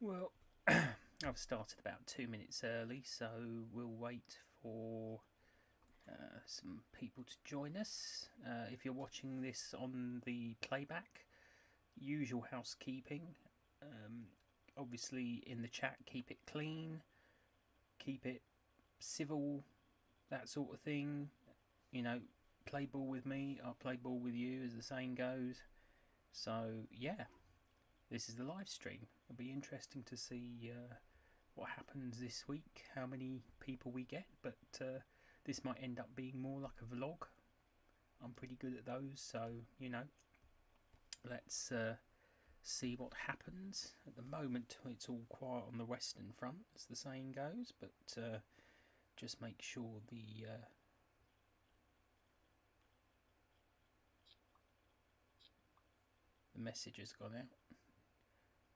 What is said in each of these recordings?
Well, I've started about 2 minutes early, so we'll wait for some people to join us. If you're watching this on the playback, usual housekeeping. Obviously, in the chat, keep it clean, keep it civil, that sort of thing. You know, play ball with me, I'll play ball with you, as the saying goes. So, yeah, this is the live stream. It'll be interesting to see what happens this week, how many people we get, but this might end up being more like a vlog. I'm pretty good at those, so, you know, let's see what happens. At the moment, it's all quiet on the Western Front, as the saying goes, but just make sure the message has gone out.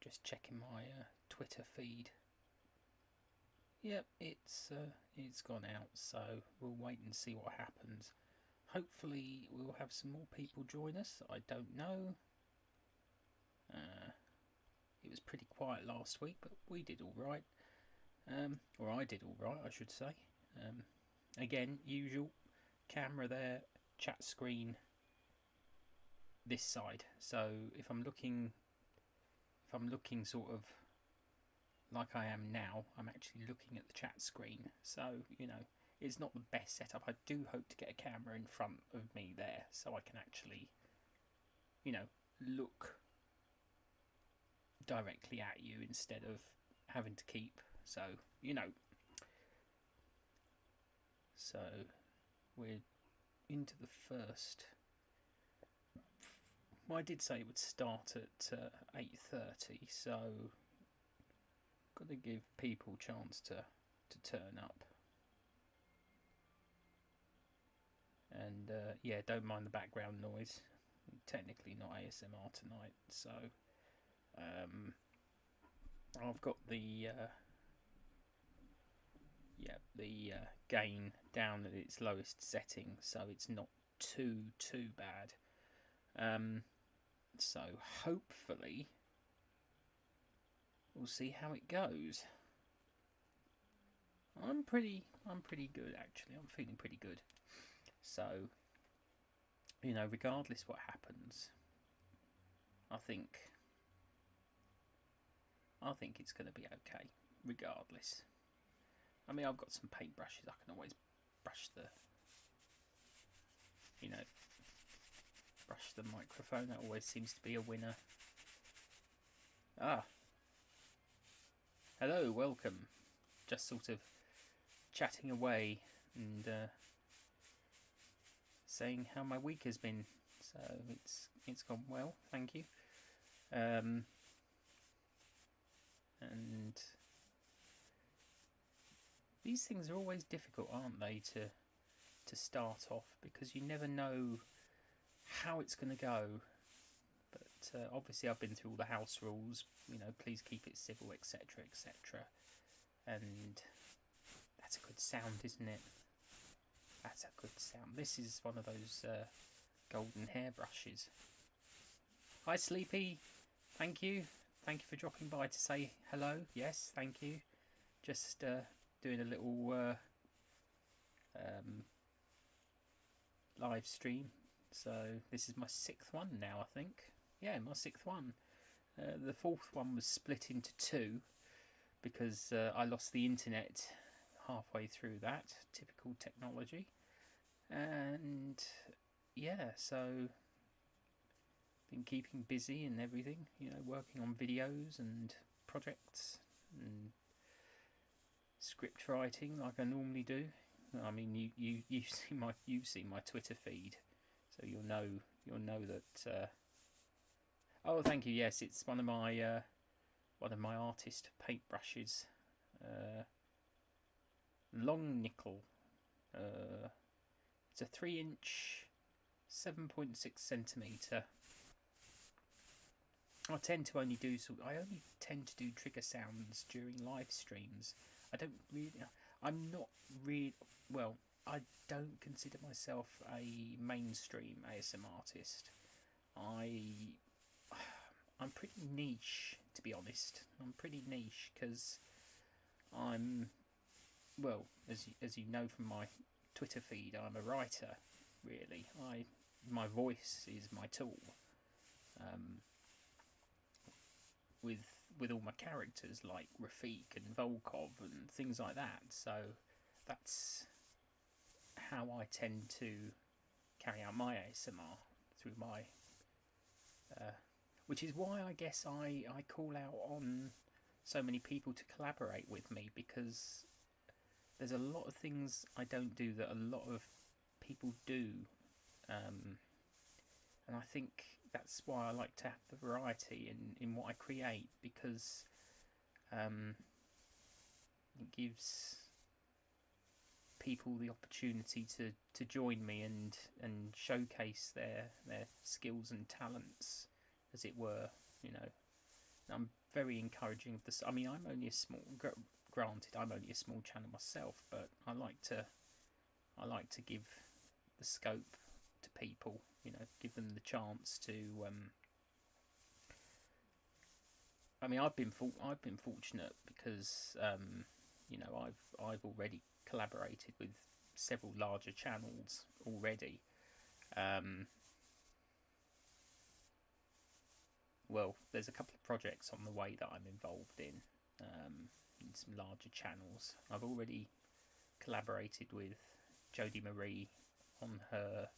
Just checking my Twitter feed. Yep, it's gone out, so we'll wait and see what happens. Hopefully we'll have some more people join us. I don't know. It was pretty quiet last week, but we did all right. Or I did all right, I should say. Again, usual camera there, chat screen this side. So if I'm looking sort of like I am now, I'm actually looking at the chat screen. So, you know, it's not the best setup. I do hope to get a camera in front of me there so I can actually, you know, look directly at you instead of having to keep. So, you know. So, we're into the first. Well, I did say it would start at 8:30, so got to give people a chance to turn up. And yeah, don't mind the background noise. Technically not ASMR tonight, so I've got the gain down at its lowest setting, so it's not too bad. So hopefully we'll see how it goes. I'm pretty good, actually. I'm feeling pretty good. So, you know, regardless what happens, I think it's going to be okay, regardless. I mean, I've got some paintbrushes. I can always brush the microphone. That always seems to be a winner. Ah. Hello, welcome. Just sort of chatting away and saying how my week has been. So it's gone well, thank you. And these things are always difficult, aren't they, to start off, because you never know how it's going to go. But obviously I've been through all the house rules, you know, please keep it civil, etc, etc. And that's a good sound, isn't it? That's a good sound. This is one of those golden hairbrushes. Hi Sleepy, thank you for dropping by to say hello. Yes, thank you. Just doing a little live stream. So this is my 6th one now, I think. Yeah, my 6th one. The 4th one was split into 2 because I lost the internet halfway through that. Typical technology. And yeah, so been keeping busy and everything, you know, working on videos and projects and script writing like I normally do. I mean, you've seen my Twitter feed, so you'll know that. Oh, thank you. Yes, it's one of my artist paintbrushes. Long nickel. It's a 3-inch, 7.6 centimeter. I only tend to do trigger sounds during live streams. I'm not really, well, I don't consider myself a mainstream ASMR artist. I'm pretty niche, to be honest. I'm pretty niche because I'm, well, as you know from my Twitter feed, I'm a writer. Really, my voice is my tool. Um, with all my characters like Rafik and Volkov and things like that. So that's how I tend to carry out my ASMR through my, which is why I guess I call out on so many people to collaborate with me, because there's a lot of things I don't do that a lot of people do, and I think that's why I like to have the variety in what I create, because it gives people the opportunity to join me and showcase their skills and talents, as it were. You know, I'm very encouraging of this. I mean, I'm only a small. Granted, I'm only a small channel myself, but I like to give the scope to people. You know, give them the chance to. I mean, I've been fortunate because you know, I've already collaborated with several larger channels already. Well, there's a couple of projects on the way that I'm involved in some larger channels. I've already collaborated with Jodie Marie on her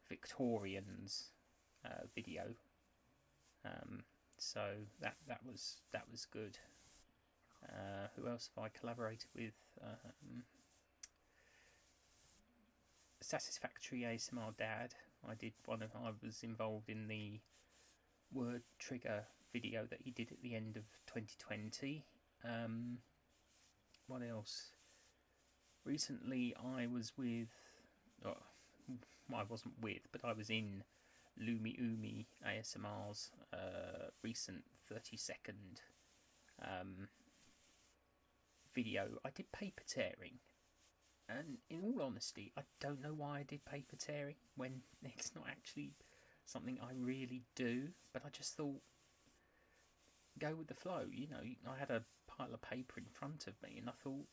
Victorians video, so that was good. Who else have I collaborated with? Satisfactory ASMR Dad. I was involved in the word trigger video that he did at the end of 2020. What else? Recently I was with, I wasn't with, but I was in Lumi Umi ASMR's recent 30-second video. I did paper tearing, and in all honesty, I don't know why I did paper tearing when it's not actually something I really do, but I just thought, go with the flow. You know, I had a pile of paper in front of me, and I thought,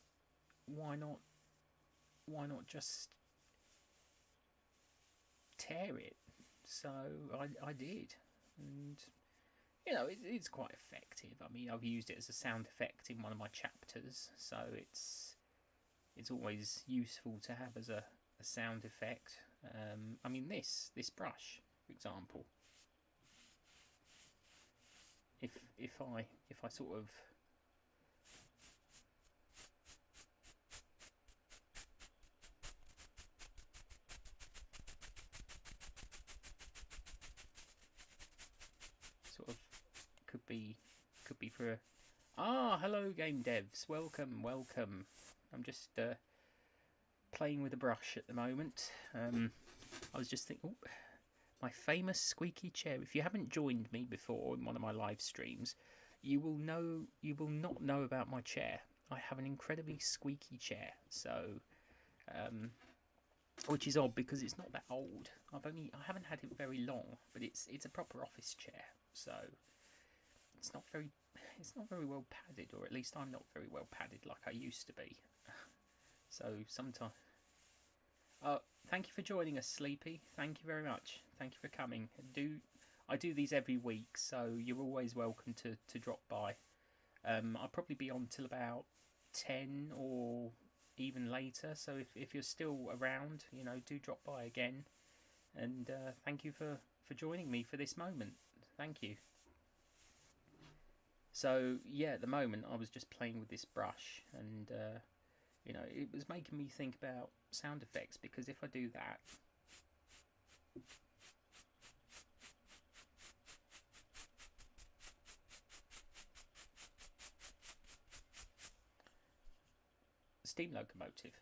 why not just tear it? So I did, and you know, it's quite effective. I mean, I've used it as a sound effect in one of my chapters, so it's always useful to have as a sound effect. I mean, this brush, for example, if I sort of could be for hello game devs, welcome. I'm just playing with a brush at the moment. I was just thinking, my famous squeaky chair. If you haven't joined me before in one of my live streams, you will not know about my chair. I have an incredibly squeaky chair, so which is odd because it's not that old. I haven't had it very long, but it's a proper office chair, so it's not very well padded, or at least I'm not very well padded like I used to be. So sometimes. Thank you for joining us, Sleepy. Thank you very much. Thank you for coming. I do these every week, so you're always welcome to drop by. I'll probably be on till about 10 or even later, so if you're still around, you know, do drop by again. And thank you for joining me for this moment. Thank you. So yeah, at the moment I was just playing with this brush, and you know, it was making me think about sound effects, because if I do that, steam locomotive.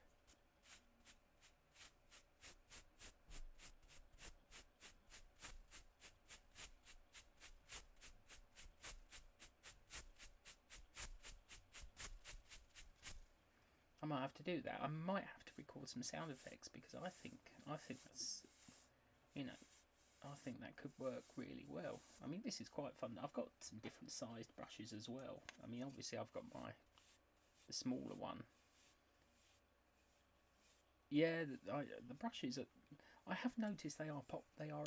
I might have to do that. I might have to record some sound effects, because I think that's, you know, I think that could work really well. I mean, this is quite fun. I've got some different sized brushes as well. I mean, obviously I've got the smaller one. Yeah, the brushes are. I have noticed they are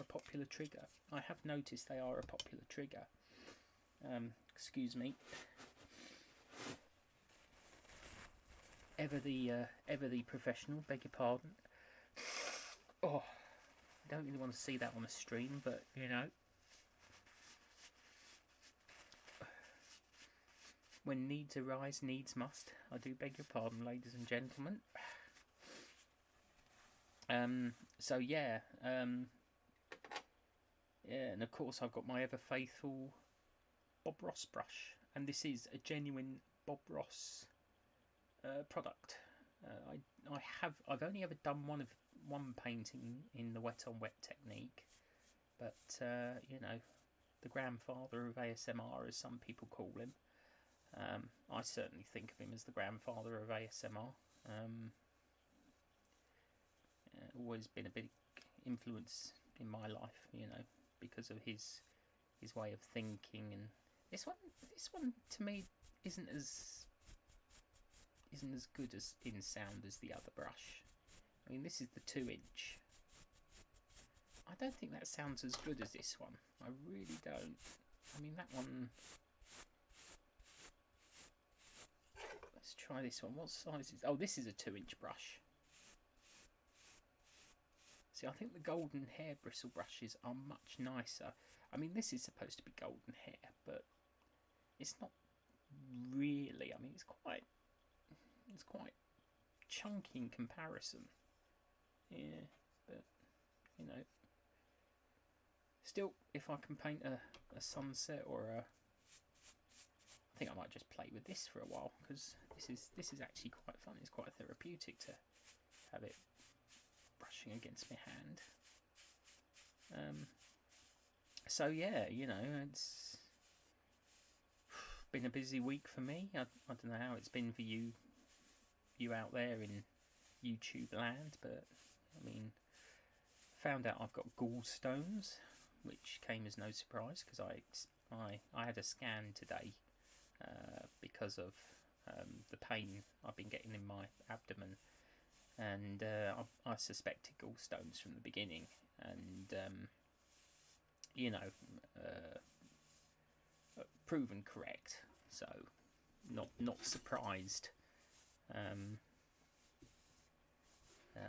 a popular trigger. I have noticed they are a popular trigger. Excuse me. Ever the professional. Beg your pardon. Oh, I don't really want to see that on a stream, but you know, when needs arise, needs must. I do beg your pardon, ladies and gentlemen. So yeah, yeah, and of course I've got my ever faithful Bob Ross brush, and this is a genuine Bob Ross product. I've only ever done one painting in the wet on wet technique, but you know, the grandfather of ASMR, as some people call him. I certainly think of him as the grandfather of ASMR. Always been a big influence in my life, you know, because of his way of thinking. And this one to me isn't as good as in sound as the other brush. I mean, this is the 2-inch. I don't think that sounds as good as this one. I really don't. I mean, that one. Let's try this one. What size is? Oh, this is a 2-inch brush. See, I think the golden hair bristle brushes are much nicer. I mean, this is supposed to be golden hair, but it's not really. I mean, it's quite chunky in comparison. Yeah, but you know, still, if I can paint a sunset or a, I think I might just play with this for a while, because this is actually quite fun. It's quite therapeutic to have it brushing against my hand. So yeah, you know, it's been a busy week for me. I don't know how it's been for you out there in YouTube land, but I mean, found out I've got gallstones, which came as no surprise because I had a scan today because of the pain I've been getting in my abdomen. And I suspected gallstones from the beginning, and you know, proven correct. So not surprised.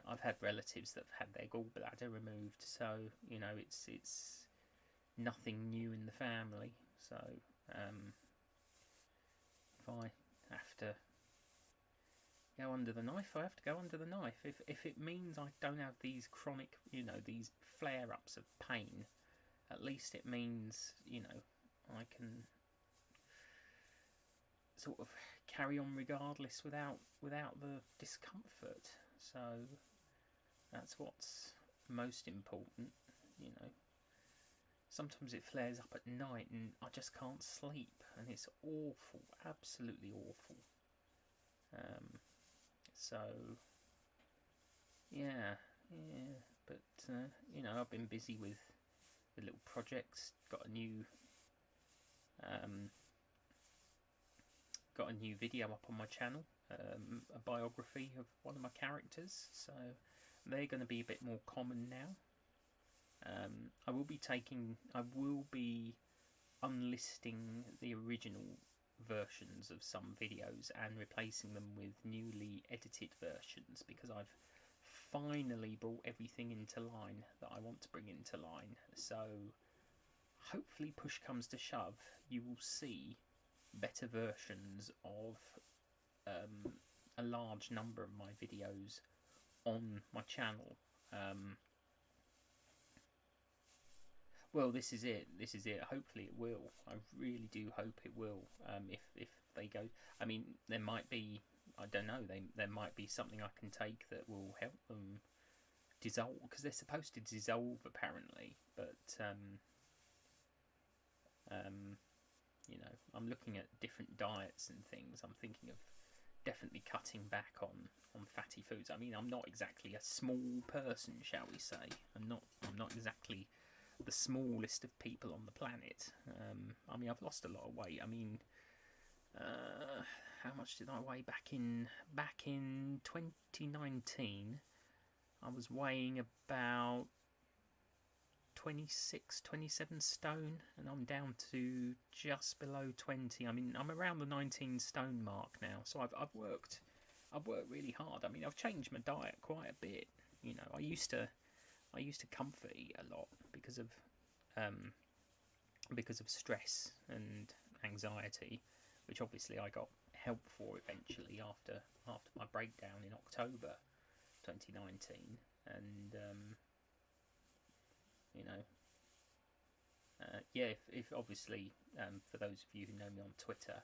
I've had relatives that have had their gallbladder removed, so you know it's nothing new in the family. So if I have to go under the knife, I have to go under the knife. If it means I don't have these chronic, you know, these flare-ups of pain, at least it means, you know, I can sort of carry on regardless without the discomfort. So that's what's most important, you know. Sometimes it flares up at night and I just can't sleep, and it's awful, absolutely awful. So yeah, but you know, I've been busy with little projects. Got a new video up on my channel, a biography of one of my characters. So they're going to be a bit more common now. I will be unlisting the original versions of some videos and replacing them with newly edited versions, because I've finally brought everything into line that I want to bring into line. So hopefully, push comes to shove, you will see better versions of a large number of my videos on my channel. Well, this is it. Hopefully it will. I really do hope it will. If they go, I mean, there might be, I don't know, there might be something I can take that will help them dissolve, because they're supposed to dissolve apparently. But you know, I'm looking at different diets and things. I'm thinking of definitely cutting back on fatty foods. I mean, I'm not exactly a small person, shall we say. I'm not exactly the smallest of people on the planet. I mean, I've lost a lot of weight. I mean, how much did I weigh back in 2019? I was weighing about 26, 27 stone, and I'm down to just below 20. I mean, I'm around the 19 stone mark now. So I've worked really hard. I mean, I've changed my diet quite a bit. You know, I used to comfort eat a lot because of stress and anxiety, which obviously I got help for eventually after my breakdown in October 2019. And you know, yeah, if obviously, for those of you who know me on Twitter,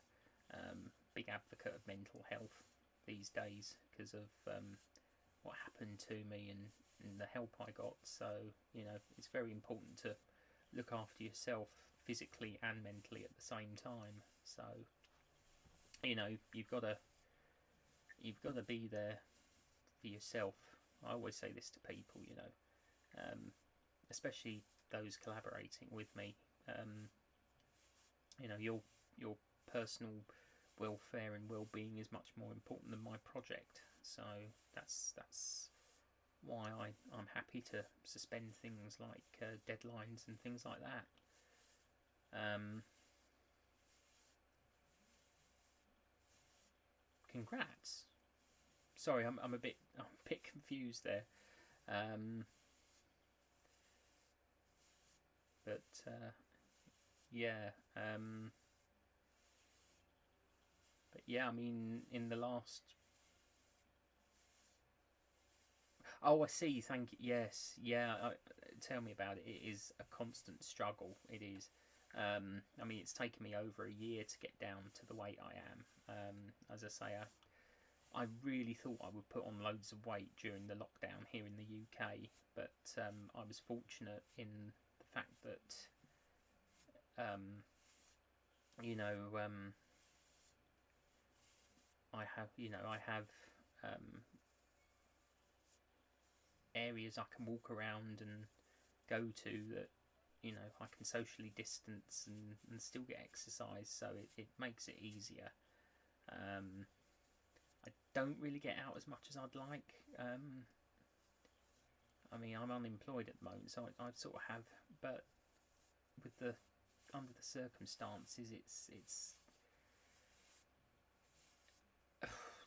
big advocate of mental health these days because of what happened to me and the help I got. So, you know, it's very important to look after yourself physically and mentally at the same time. So, you know, you've got to be there for yourself. I always say this to people, you know, especially those collaborating with me. You know, your personal welfare and well-being is much more important than my project. So that's why I'm happy to suspend things like deadlines and things like that. Congrats. Sorry, I'm a bit confused there. But yeah. But yeah, I mean, in the last. Oh, I see. Thank you. Yes, yeah. Tell me about it. It is a constant struggle. It is. I mean, it's taken me over a year to get down to the weight I am. As I say, I really thought I would put on loads of weight during the lockdown here in the UK, but I was fortunate in the fact that, you know, I have areas I can walk around and go to that, you know, I can socially distance and still get exercise, so it makes it easier. I don't really get out as much as I'd like. I mean, I'm unemployed at the moment, so I sort of have, but with under the circumstances, it's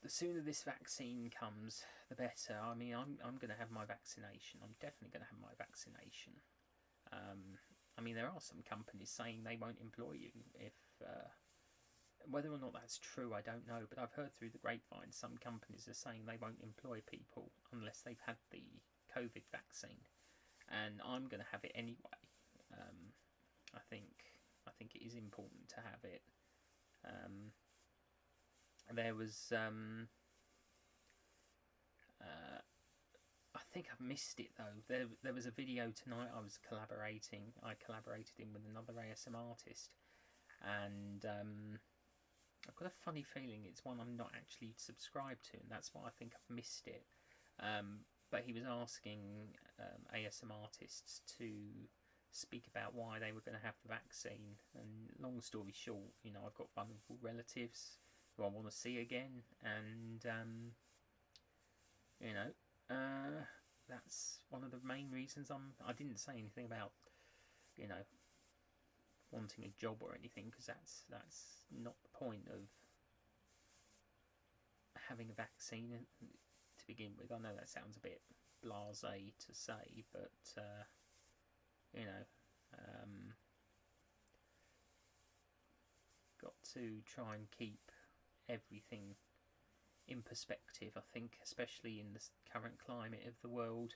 the sooner this vaccine comes, the better. I mean, I'm going to have my vaccination. I'm definitely going to have my vaccination. I mean, there are some companies saying they won't employ you if. Whether or not that's true, I don't know. But I've heard through the grapevine some companies are saying they won't employ people unless they've had the COVID vaccine, and I'm going to have it anyway. I think it is important to have it. There was I think I've missed it though. There was a video tonight I collaborated in with another ASMR artist, and I've got a funny feeling it's one I'm not actually subscribed to, and that's why I think I've missed it. But he was asking ASMR artists to speak about why they were going to have the vaccine, and long story short, you know, I've got vulnerable relatives who I want to see again, and you know, that's one of the main reasons I didn't say anything about, you know, wanting a job or anything, because that's not the point of having a vaccine to begin with. I know that sounds a bit blasé to say, but you know, got to try and keep everything in perspective, I think, especially in the current climate of the world.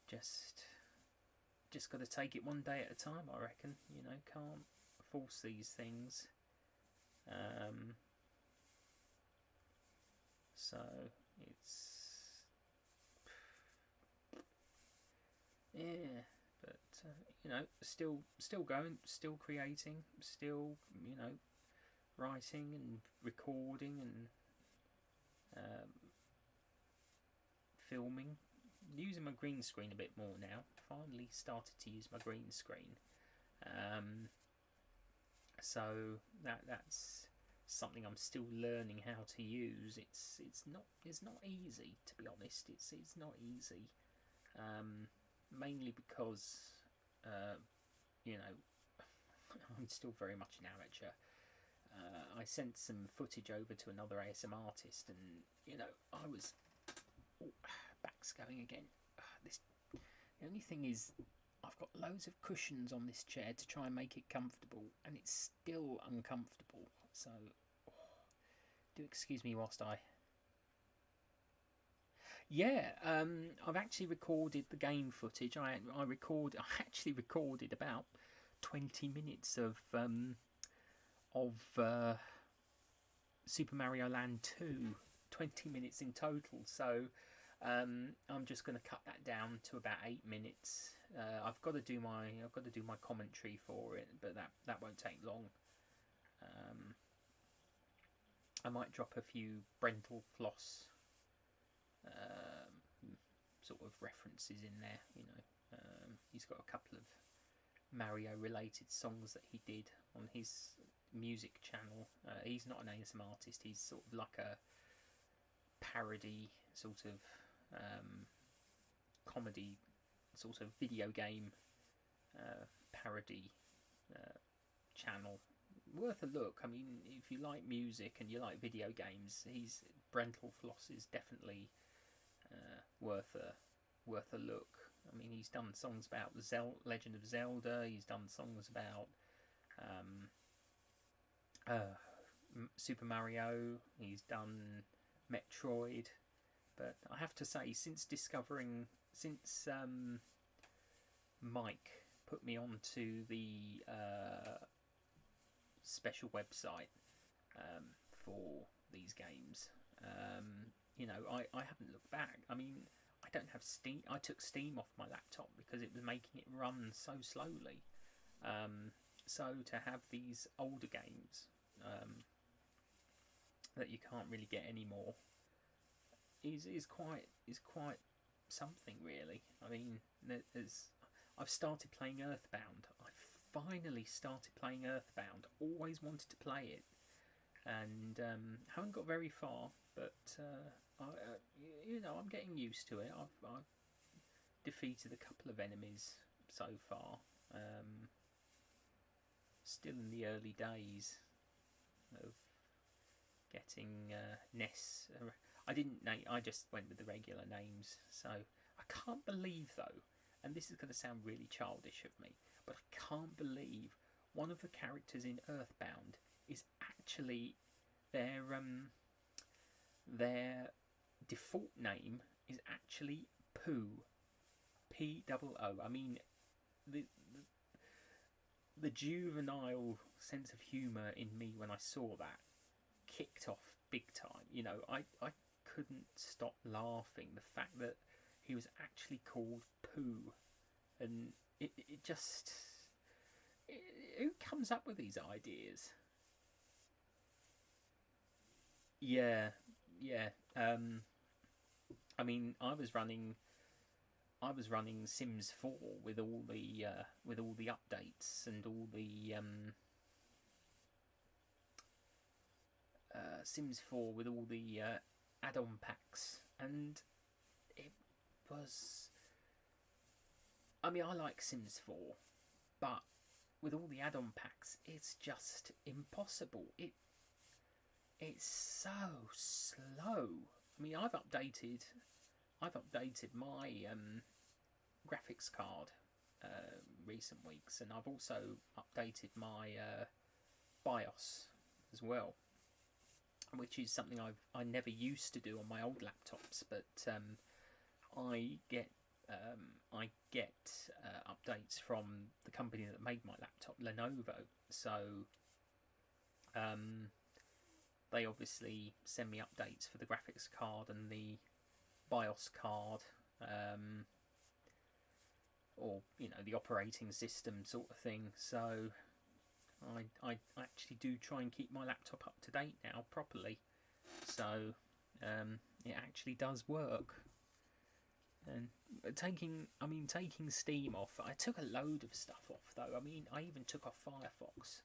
Just got to take it one day at a time, I reckon. You know, can't force these things. So it's yeah, but you know, still going, still creating, still, you know, writing and recording and filming using my green screen a bit more now. Finally started to use my green screen. So that's something I'm still learning how to use. It's not easy, to be honest. It's not easy, mainly because you know, I'm still very much an amateur. I sent some footage over to another ASM artist, and you know, I was back's going again. The only thing is, I've got loads of cushions on this chair to try and make it comfortable, and it's still uncomfortable. So, do excuse me whilst I. Yeah, I've actually recorded the game footage. I actually recorded about 20 minutes of Super Mario Land 2, 20 minutes in total. So I'm just going to cut that down to about 8 minutes. I've got to do my commentary for it, but that won't take long. I might drop a few Brental Floss sort of references in there. You know, he's got a couple of Mario related songs that he did on his music channel. He's not an ASM artist. He's sort of like a parody sort of comedy sort of video game parody channle. Worth a look. I mean, if you like music and you like video games, Brental Floss is definitely worth a look. I mean, he's done songs about the Legend of Zelda. He's done songs about Super Mario. He's done Metroid. But I have to say, since Mike put me onto the special website for these games, you know, I haven't looked back. I mean, I don't have Steam. I took Steam off my laptop because it was making it run so slowly. So to have these older games that you can't really get anymore is quite something, really. I mean, I've started playing Earthbound. I finally started playing Earthbound. Always wanted to play it, and haven't got very far. But you know, I'm getting used to it. I've defeated a couple of enemies so far. Still in the early days of getting Ness. I just went with the regular names. So I can't believe, though, and this is going to sound really childish of me, but I can't believe one of the characters in Earthbound is actually their default name is actually Pooh, P-O-O. I mean, the juvenile sense of humour in me when I saw that kicked off big time. You know, I couldn't stop laughing. The fact that he was actually called Pooh, and it just... who comes up with these ideas? Yeah. I mean, I was running Sims 4 with all the updates and all the Sims 4 with all the add-on packs, and it was... I mean, I like Sims 4, but with all the add-on packs, it's just impossible. It's so slow. I mean, I've updated my graphics card recent weeks, and I've also updated my BIOS as well, which is something I never used to do on my old laptops. But I get updates from the company that made my laptop, Lenovo. So they obviously send me updates for the graphics card and the BIOS card, or you know, the operating system sort of thing. So I actually do try and keep my laptop up to date now properly. So it actually does work. And taking Steam off, I took a load of stuff off though. I mean, I even took off Firefox.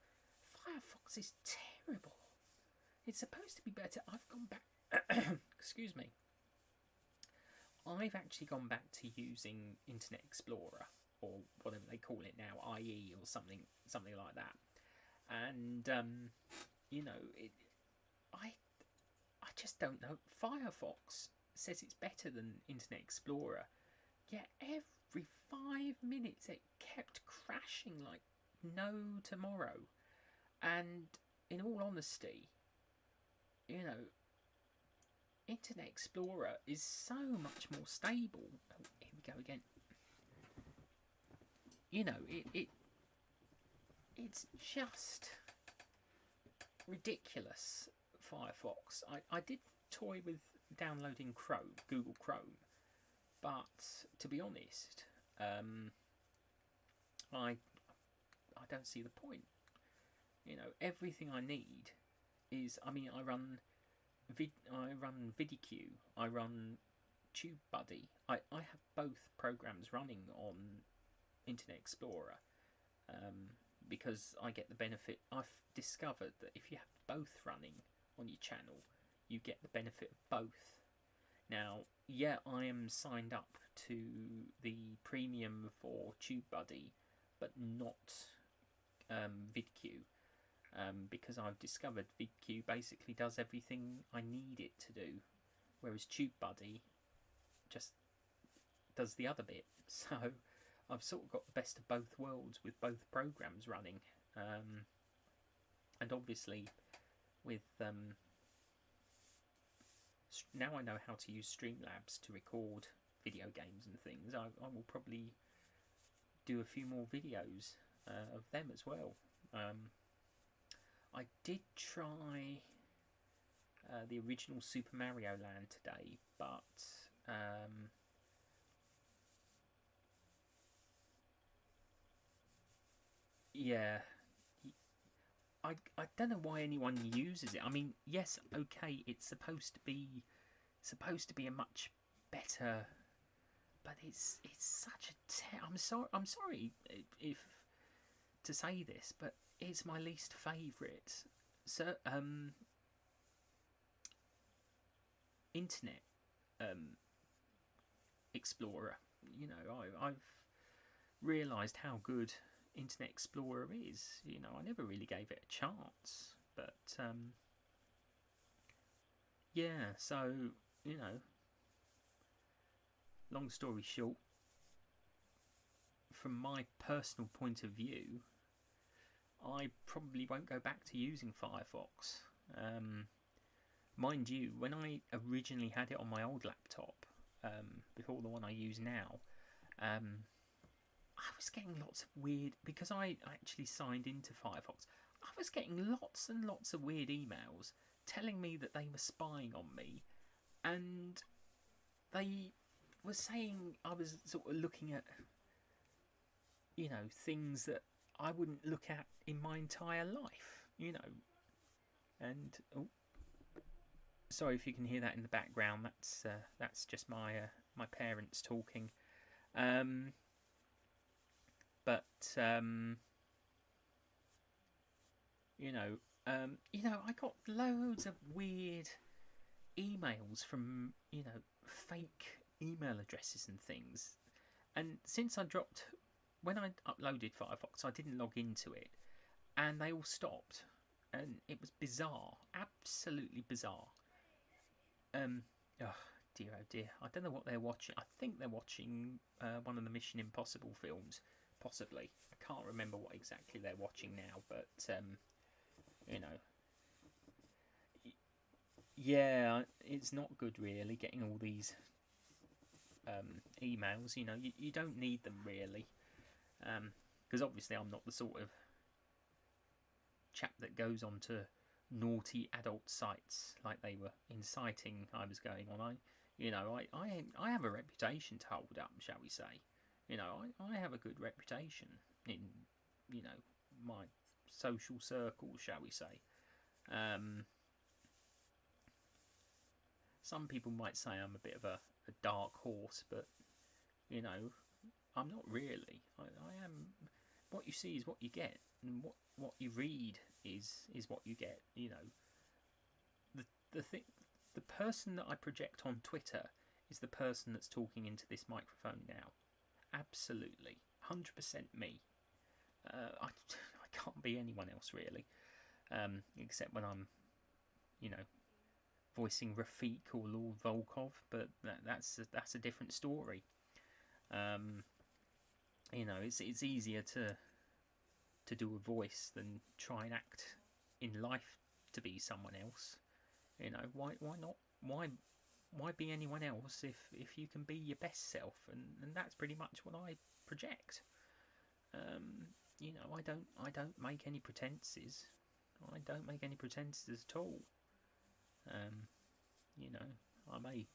Firefox is terrible. It's supposed to be better. I've gone back. Excuse me. I've actually gone back to using Internet Explorer, or whatever they call it now, IE or something like that. And I just don't know. Firefox says it's better than Internet Explorer, yet every 5 minutes it kept crashing like no tomorrow. And in all honesty, Internet Explorer is so much more stable. Oh, here we go again. It's just ridiculous. Firefox. I did toy with downloading Google Chrome, but to be honest, I don't see the point. Everything I need is. I run VidIQ. I run TubeBuddy. I have both programs running on Internet Explorer because I get the benefit. I've discovered that if you have both running on your channel, you get the benefit of both. Now, yeah, I am signed up to the premium for TubeBuddy, but not VidQ, because I've discovered VidQ basically does everything I need it to do, whereas TubeBuddy just does the other bit. So I've sort of got the best of both worlds with both programs running, and obviously with now I know how to use Streamlabs to record video games and things. I will probably do a few more videos of them as well. I did try the original Super Mario Land today, but yeah, I don't know why anyone uses it. I mean, yes, okay, it's supposed to be a much better, but it's such a I'm sorry if to say this, but it's my least favourite. So Internet Explorer. I've realised how good Internet Explorer is. I never really gave it a chance, but yeah. So long story short, from my personal point of view, I probably won't go back to using Firefox. Mind you, when I originally had it on my old laptop, before the one I use now, I was getting lots of weird, because I actually signed into Firefox, I was getting lots and lots of weird emails telling me that they were spying on me, and they were saying I was sort of looking at, things that I wouldn't look at in my entire life, and oh, sorry if you can hear that in the background. That's just my parents talking. But I got loads of weird emails from fake email addresses and things. And since when I uploaded Firefox, I didn't log into it, and they all stopped, and it was bizarre, absolutely bizarre. Oh dear, I don't know what they're watching. I think they're watching one of the Mission Impossible films, possibly. I can't remember what exactly they're watching now, but yeah, it's not good really getting all these emails. You don't need them really, because obviously I'm not the sort of chap that goes on to naughty adult sites like they were inciting I was going on. I have a reputation to hold up, shall we say. I have a good reputation in my social circles, shall we say. Some people might say I'm a bit of a dark horse, but You know, I'm not really. I am. What you see is what you get, and what you read is what you get. You know, the thing, the person that I project on Twitter is the person that's talking into this microphone now. Absolutely, 100% me. I can't be anyone else really, except when I'm, you know, voicing Rafik or Lord Volkov. But that's a different story. You know, it's easier to do a voice than try and act in life to be someone else. You know, why not? Why be anyone else if you can be your best self? And that's pretty much what I project. You know, I don't make any pretenses. I don't make any pretenses at all. You know, I may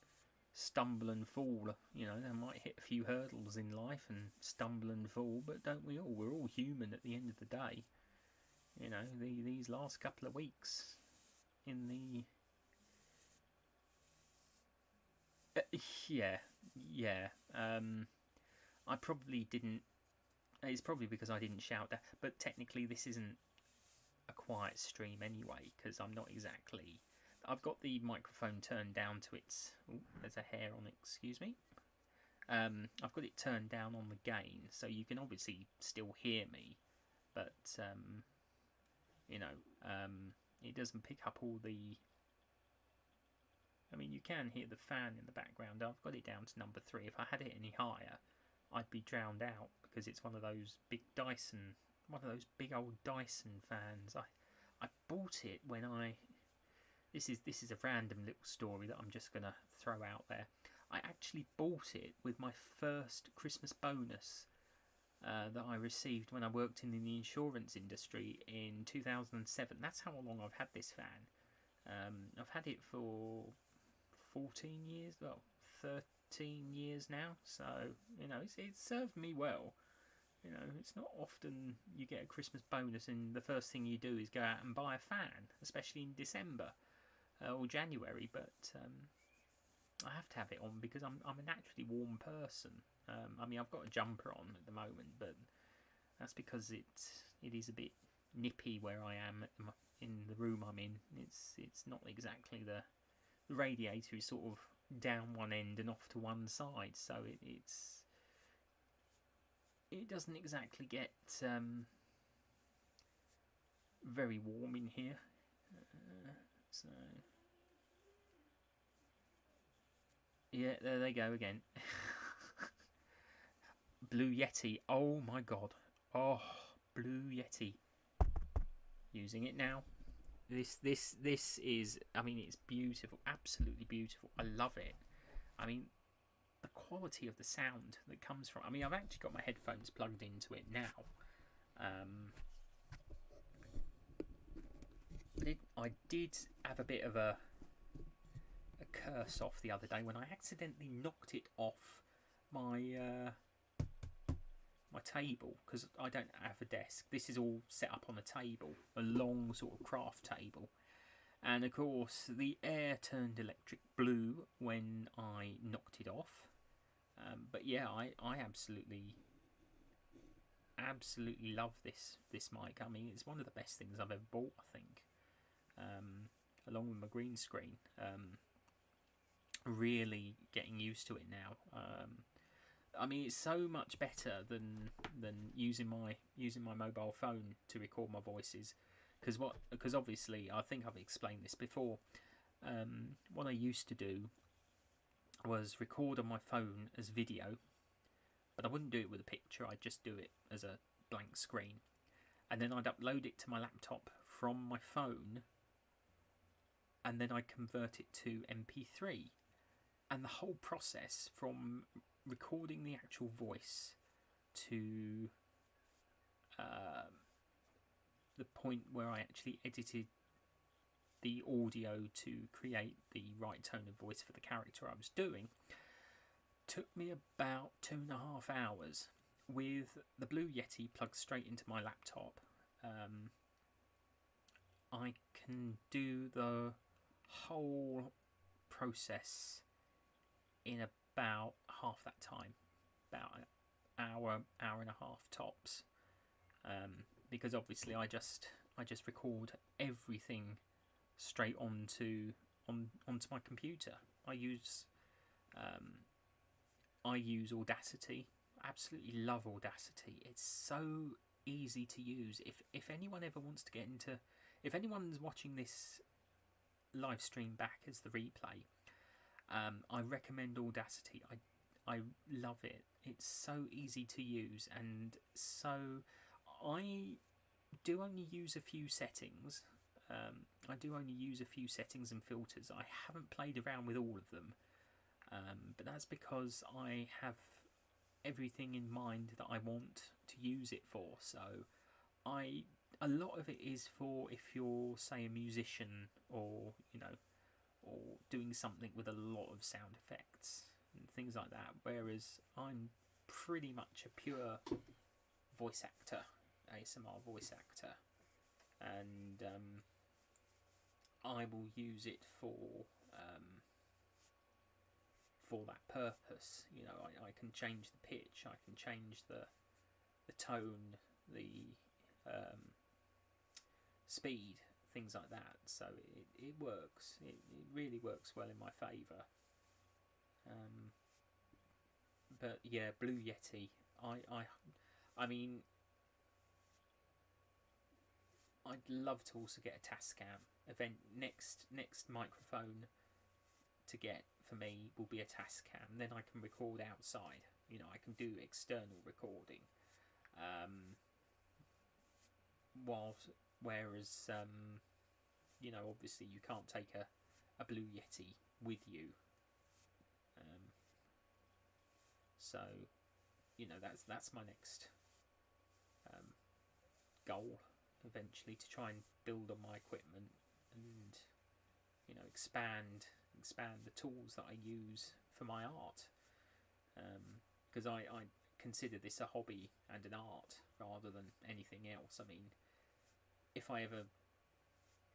stumble and fall. You know, I might hit a few hurdles in life and stumble and fall, but don't we all? We're all human at the end of the day. You know, these last couple of weeks in the yeah, yeah. I probably didn't. It's probably because I didn't shout that. But technically, this isn't a quiet stream anyway, because I'm not exactly. I've got the microphone turned down to its. Oh, there's a hair on it. Excuse me. I've got it turned down on the gain, so you can obviously still hear me, but you know, it doesn't pick up all the. I mean, you can hear the fan in the background. I've got it down to number 3. If I had it any higher, I'd be drowned out because it's one of those big Dyson, one of those big old Dyson fans. I bought it when I. This is a random little story that I'm just gonna throw out there. I actually bought it with my first Christmas bonus that I received when I worked in the insurance industry in 2007. That's how long I've had this fan. I've had it for 14 years, well, 13 years now. So, you know, it's served me well. You know, it's not often you get a Christmas bonus and the first thing you do is go out and buy a fan, especially in December or January. But I have to have it on because I'm a naturally warm person. I mean, I've got a jumper on at the moment, but that's because it is a bit nippy where I am in the room I'm in. It's not exactly the radiator is sort of down one end and off to one side, so it doesn't exactly get very warm in here. So yeah, there they go again. Blue Yeti. Oh my god. Oh, Blue Yeti. Using it now. This is. I mean, it's beautiful. Absolutely beautiful. I love it. I mean, the quality of the sound that comes from. I mean, I've actually got my headphones plugged into it now. But I did have a bit of a curse off the other day when I accidentally knocked it off my my table, because I don't have a desk. This is all set up on a table, a long sort of craft table, and of course the air turned electric blue when I knocked it off. But yeah, I absolutely love this mic. I mean, it's one of the best things I've ever bought, I think, along with my green screen. Really getting used to it now. I mean, it's so much better than using my mobile phone to record my voices, because obviously I think I've explained this before. What I used to do was record on my phone as video, but I wouldn't do it with a picture. I'd just do it as a blank screen, and then I'd upload it to my laptop from my phone, and then I'd convert it to MP3, and the whole process from recording the actual voice to the point where I actually edited the audio to create the right tone of voice for the character I was doing took me about 2.5 hours. With the Blue Yeti plugged straight into my laptop, I can do the whole process in about half that time. about an hour, hour and a half tops. Because obviously I just record everything straight onto my computer. I use Audacity. Absolutely love Audacity. It's so easy to use. If anyone ever wants to get into, if anyone's watching this live stream back as the replay, I recommend Audacity. I love it. It's so easy to use, and so I do only use a few settings. I do only use a few settings and filters. I haven't played around with all of them, but that's because I have everything in mind that I want to use it for. So a lot of it is for if you're, say, a musician, or or doing something with a lot of sound effects and things like that. Whereas I'm pretty much a pure voice actor, ASMR voice actor, and I will use it for that purpose. I can change the pitch, I can change the tone, the speed, things like that. So it works. It really works well in my favour. But yeah, Blue Yeti. I mean, I'd love to also get a Tascam. Next microphone to get for me will be a Tascam. Then I can record outside. I can do external recording. Whereas obviously you can't take a Blue Yeti with you. So that's my next goal, eventually, to try and build on my equipment and expand the tools that I use for my art, because I consider this a hobby and an art rather than anything else. I mean, if I ever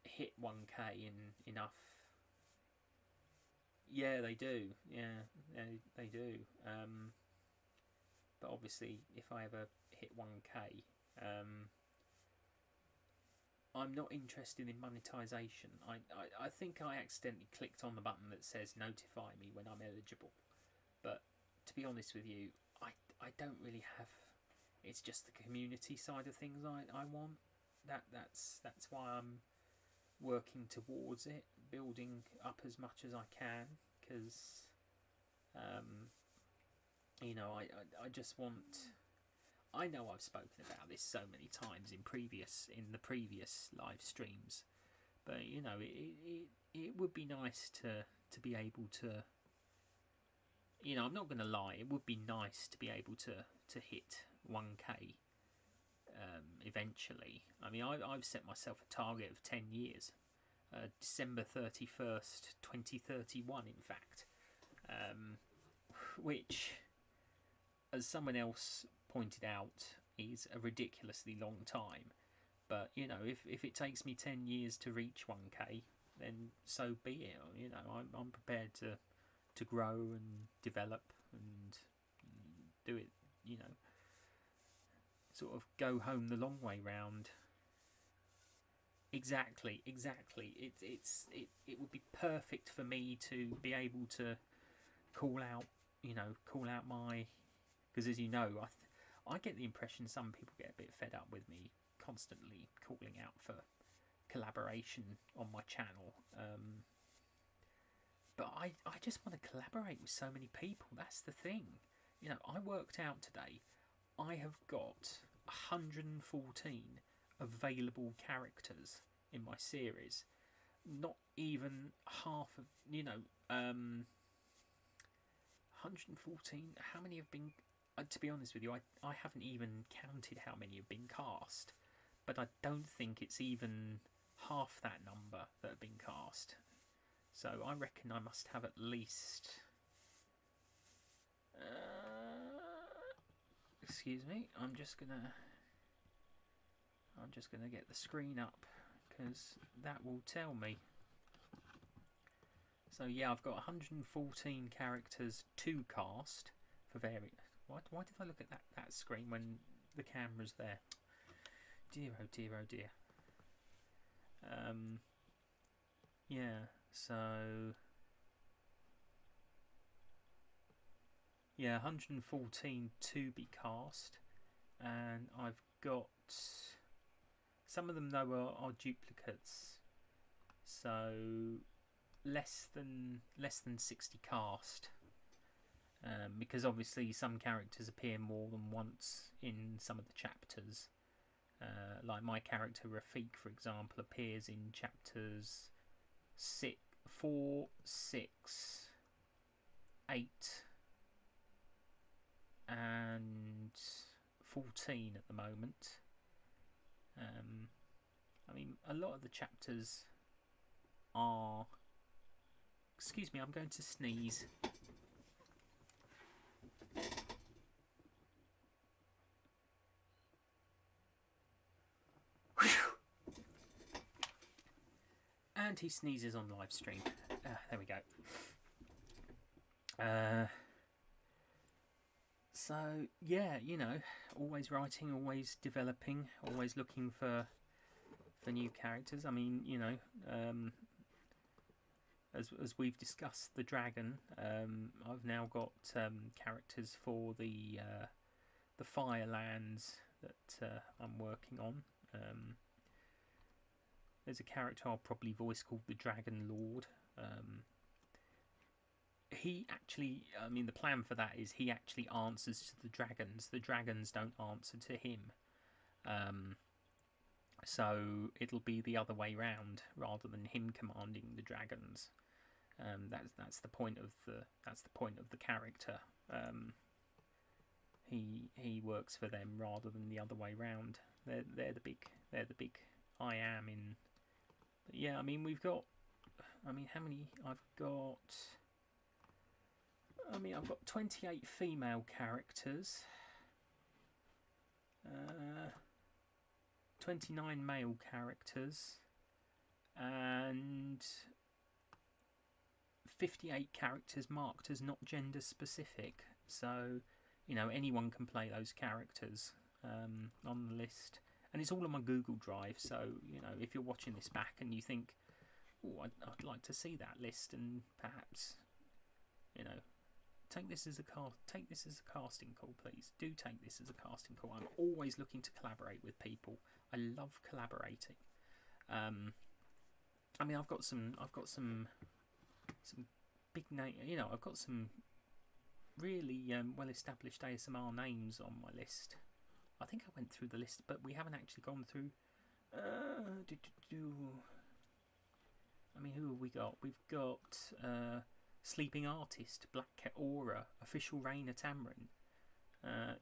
hit 1K in enough, yeah, they do, they do. But obviously, if I ever hit 1K, I'm not interested in monetization. I think I accidentally clicked on the button that says notify me when I'm eligible. But to be honest with you, I don't really have. It's just the community side of things I want. That's why I'm working towards it, building up as much as I can, because I just want. I know I've spoken about this so many times in the previous live streams, but it would be nice to be able to. I'm not going to lie. It would be nice to be able to hit 1K eventually. I mean, I've set myself a target of 10 years, December 31st, 2031, in fact, which, as someone else pointed out, is a ridiculously long time. But if it takes me 10 years to reach 1K, then so be it. I'm prepared to grow and develop and do it. Sort of go home the long way round. Exactly. It would be perfect for me to be able to call out my, because as you know, I get the impression some people get a bit fed up with me constantly calling out for collaboration on my channel. But I just want to collaborate with so many people. That's the thing. I worked out today. I have got 114 available characters in my series. Not even half of 114. How many have been? To be honest with you, I haven't even counted how many have been cast, but I don't think it's even half that number that have been cast. So I reckon I must have at least. Excuse me. I'm just gonna get the screen up, because that will tell me. So yeah, I've got 114 characters to cast for various. Why did I look at that screen when the camera's there? Dear, oh dear, oh dear. Yeah, so... Yeah, 114 to be cast. And I've got... Some of them, though, are duplicates. So... Less than 60 cast. Because obviously some characters appear more than once in some of the chapters. Like my character Rafik, for example, appears in chapters 4, 6, 8 and 14 at the moment. I mean, a lot of the chapters are... Excuse me, I'm going to sneeze. And he sneezes on live stream. There we go. So, yeah, you know, always writing, always developing, always looking for new characters. I mean, you know, as we've discussed, the dragon, I've now got characters for the Firelands that I'm working on. There's a character I'll probably voice called the Dragon Lord. He actually, I mean, the plan for that is he actually answers to the dragons. The dragons don't answer to him. So it'll be the other way round rather than him commanding the dragons. That's the point of the character. He works for them rather than the other way round. They're the big I am in. But yeah, I mean we've got. I mean how many I've got. I mean I've got 28 female characters. 29 male characters. And 58 characters marked as not gender specific. So, you know, anyone can play those characters on the list. And it's all on my Google Drive, so, you know, if you're watching this back and you think, oh, I'd like to see that list, and perhaps, you know, take this as a casting call, please. Do take this as a casting call. I'm always looking to collaborate with people. I love collaborating. I mean, I've got some big name. You know, I've got some really well-established ASMR names on my list. I think I went through the list, but we haven't actually gone through. I mean, who have we got? We've got Sleeping Artist, Black Cat Aura, Official Rainer Tamrin,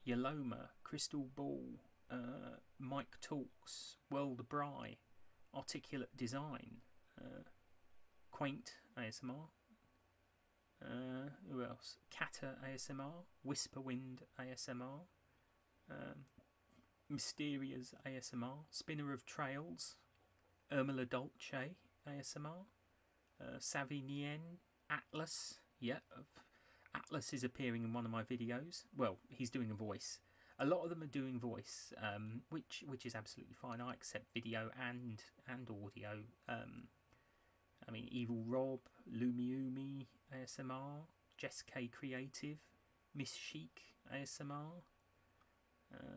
Yaloma, Crystal Ball, Mike Talks, World Bry, Articulate Design, Quaint ASMR. Who else? Kata ASMR, Whisperwind ASMR, Mysteria's ASMR, Spinner of Trails, Urmila Dolce ASMR, Savvy Nien, Atlas. Yeah, Atlas is appearing in one of my videos. Well, he's doing a voice. A lot of them are doing voice, which is absolutely fine. I accept video and audio. I mean, Evil Rob, Lumiumi ASMR, Jess K Creative, Miss Chic ASMR,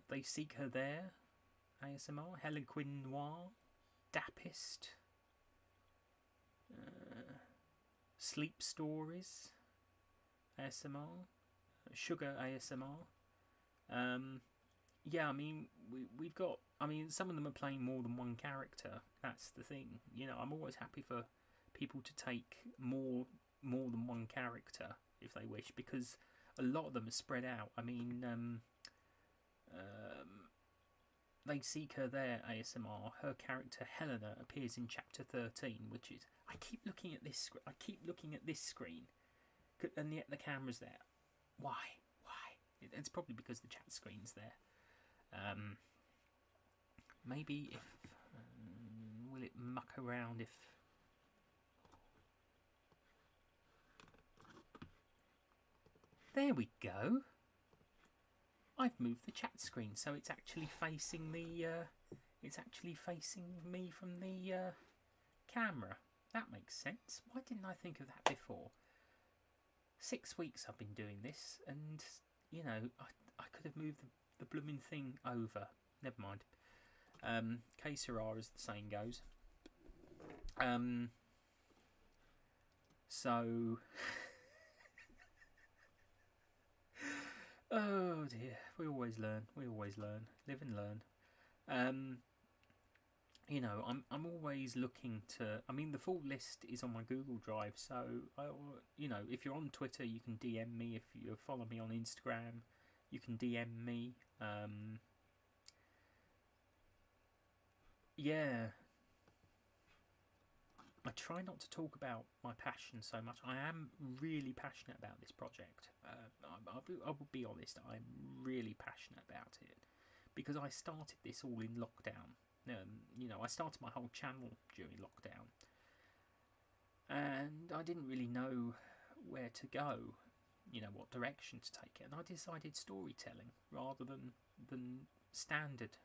They Seek Her There ASMR, Helen Quinn Noir, Dappist, Sleep Stories ASMR, Sugar ASMR. Yeah, I mean, we've got. I mean, some of them are playing more than one character. That's the thing. You know, I'm always happy for people to take more than one character if they wish, because a lot of them are spread out. I mean, They Seek Her There ASMR. Her character Helena appears in chapter 13, which is. I keep looking at this. I keep looking at this screen, and yet the camera's there. Why? It's probably because the chat screen's there. Maybe if will it muck around if. There we go. I've moved the chat screen so it's actually facing the me from the camera. That makes sense. Why didn't I think of that before? 6 weeks I've been doing this, and you know, I could have moved the blooming thing over. Never mind. Que sera, as the saying goes. So oh dear, we always learn. Live and learn. You know, I'm always looking to. I mean, the full list is on my Google Drive, so you know, if you're on Twitter, you can DM me. If you follow me on Instagram, you can DM me. Yeah, I try not to talk about my passion so much. I am really passionate about this project. I will be honest. I'm really passionate about it because I started this all in lockdown. You know, I started my whole channel during lockdown, and I didn't really know where to go. You know, what direction to take it, and I decided storytelling rather than standard.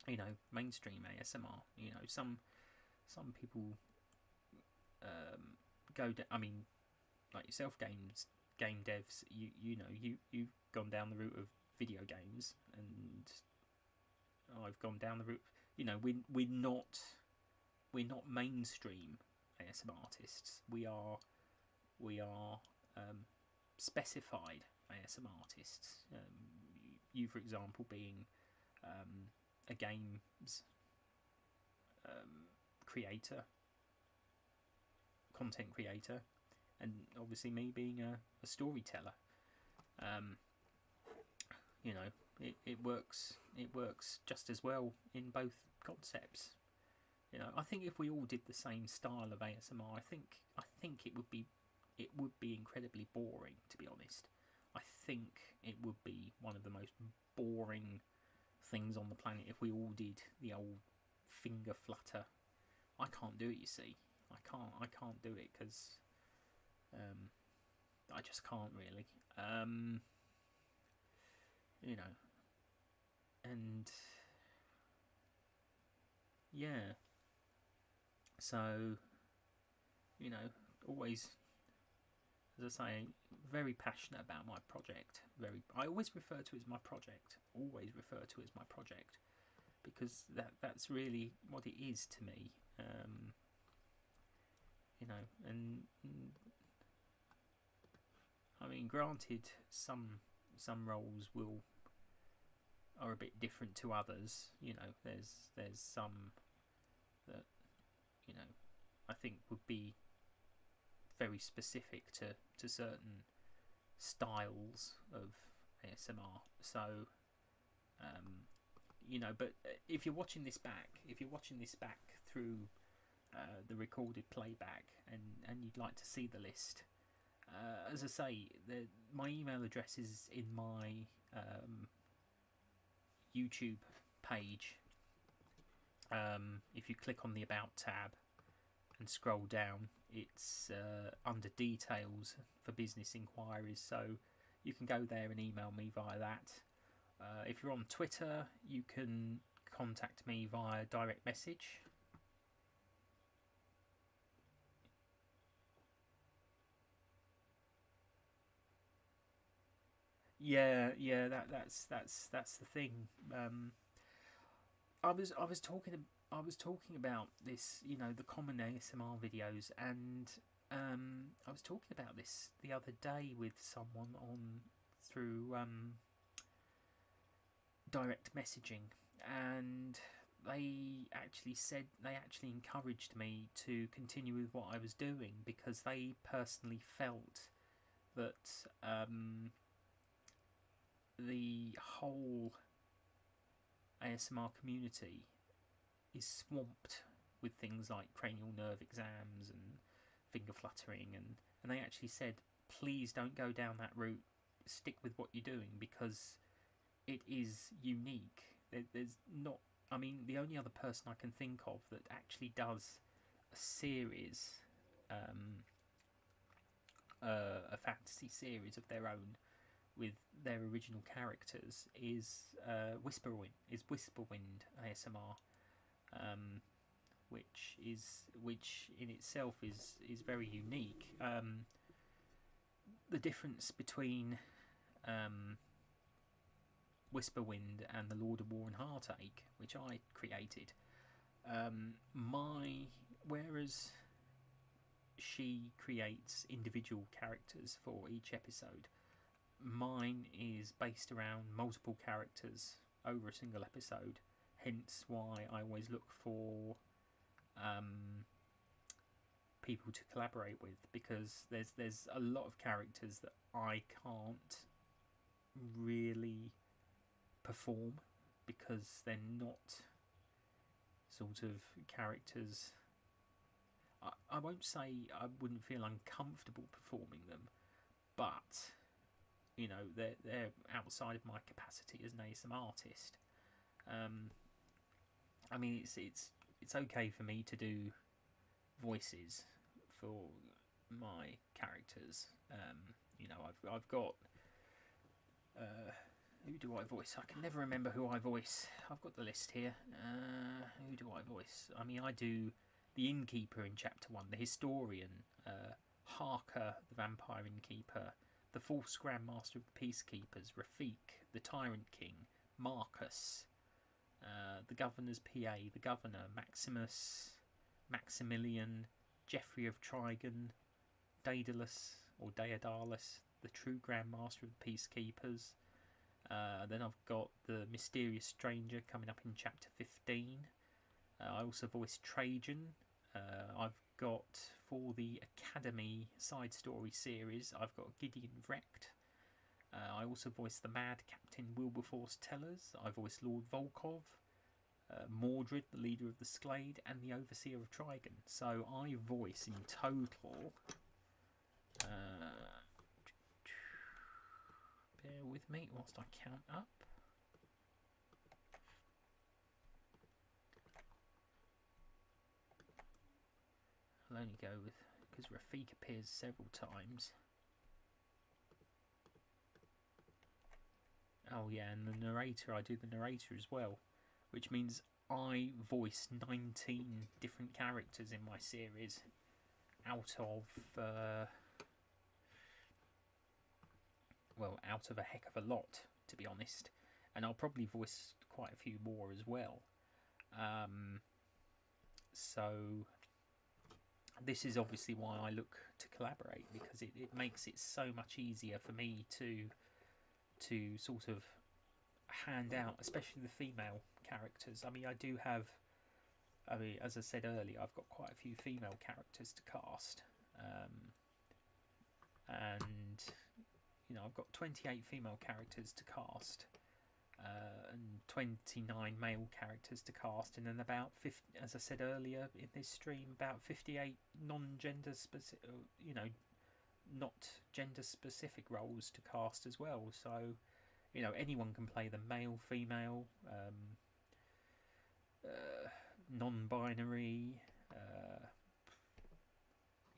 You know, mainstream ASMR. You know, some people go. I mean, like yourself, game devs. You know, you've gone down the route of video games, and I've gone down the route. You know, we're not mainstream ASMR artists. We are specified ASMR artists. You, for example, being a games creator, content creator, and obviously me being a storyteller. You know, it works just as well in both concepts. You know, I think if we all did the same style of ASMR, I think it would be incredibly boring, to be honest. I think it would be one of the most boring things on the planet if we all did the old finger flutter. I can't do it, you see. I can't do it because I just can't really. You know, and yeah, so you know, always, as I say, very passionate about my project. I always refer to it as my project. Always refer to it as my project because that's really what it is to me. You know, and I mean, granted, some roles are a bit different to others. You know, there's some that, you know, I think would be very specific to certain styles of ASMR. So, you know, but if you're watching this back through the recorded playback, and you'd like to see the list, as I say, my email address is in my YouTube page. If you click on the About tab and scroll down, it's under Details for business inquiries, so you can go there and email me via that. If you're on Twitter, you can contact me via direct message. Yeah, that's the thing. I was talking about this, you know, the common ASMR videos, and I was talking about this the other day with someone on through direct messaging, and they actually encouraged me to continue with what I was doing because they personally felt that the whole ASMR community is swamped with things like cranial nerve exams and finger fluttering, and they actually said, please don't go down that route, stick with what you're doing because it is unique. There's not, I mean, the only other person I can think of that actually does a series, a fantasy series of their own, with their original characters is Whisperwind ASMR, which in itself is very unique. The difference between Whisperwind and the Lord of War and Heartache, which I created, whereas she creates individual characters for each episode, mine is based around multiple characters over a single episode. Hence why I always look for people to collaborate with, because there's a lot of characters that I can't really perform because they're not sort of characters. I won't say I wouldn't feel uncomfortable performing them, but you know, they're outside of my capacity as an ASMR artist. I mean, it's okay for me to do voices for my characters. You know, I've got who do I voice? I can never remember who I voice. I've got the list here. Who do I voice? I mean, I do the innkeeper in chapter 1, the historian, Harker, the vampire innkeeper, the false Grand Master of the Peacekeepers, Rafik, the Tyrant King, Marcus, the Governor's PA, the Governor, Maximus, Maximilian, Geoffrey of Trigon, Daedalus, or Daedalus, the true Grand Master of the Peacekeepers. Then I've got the Mysterious Stranger coming up in chapter 15. I also voiced Trajan. I've got, for the Academy side story series, I've got Gideon Vrecht. I also voiced the Mad Captain Wilberforce Tellers. I voiced Lord Volkov, Mordred, the leader of the Sklade, and the Overseer of Trigon. So I voice in total... bear with me whilst I count up. I'll only go with, because Rafik appears several times. Oh yeah, and the narrator, I do the narrator as well, which means I voice 19 different characters in my series out of out of a heck of a lot, to be honest, and I'll probably voice quite a few more as well. So this is obviously why I look to collaborate, because it makes it so much easier for me to sort of hand out, especially the female characters. I mean, as I said earlier, I've got quite a few female characters to cast, and you know, I've got 28 female characters to cast, and 29 male characters to cast, and then about 50, as I said earlier in this stream, about 58 non-gender specific, you know, not gender specific roles to cast as well. So, you know, anyone can play them, male, female, non-binary,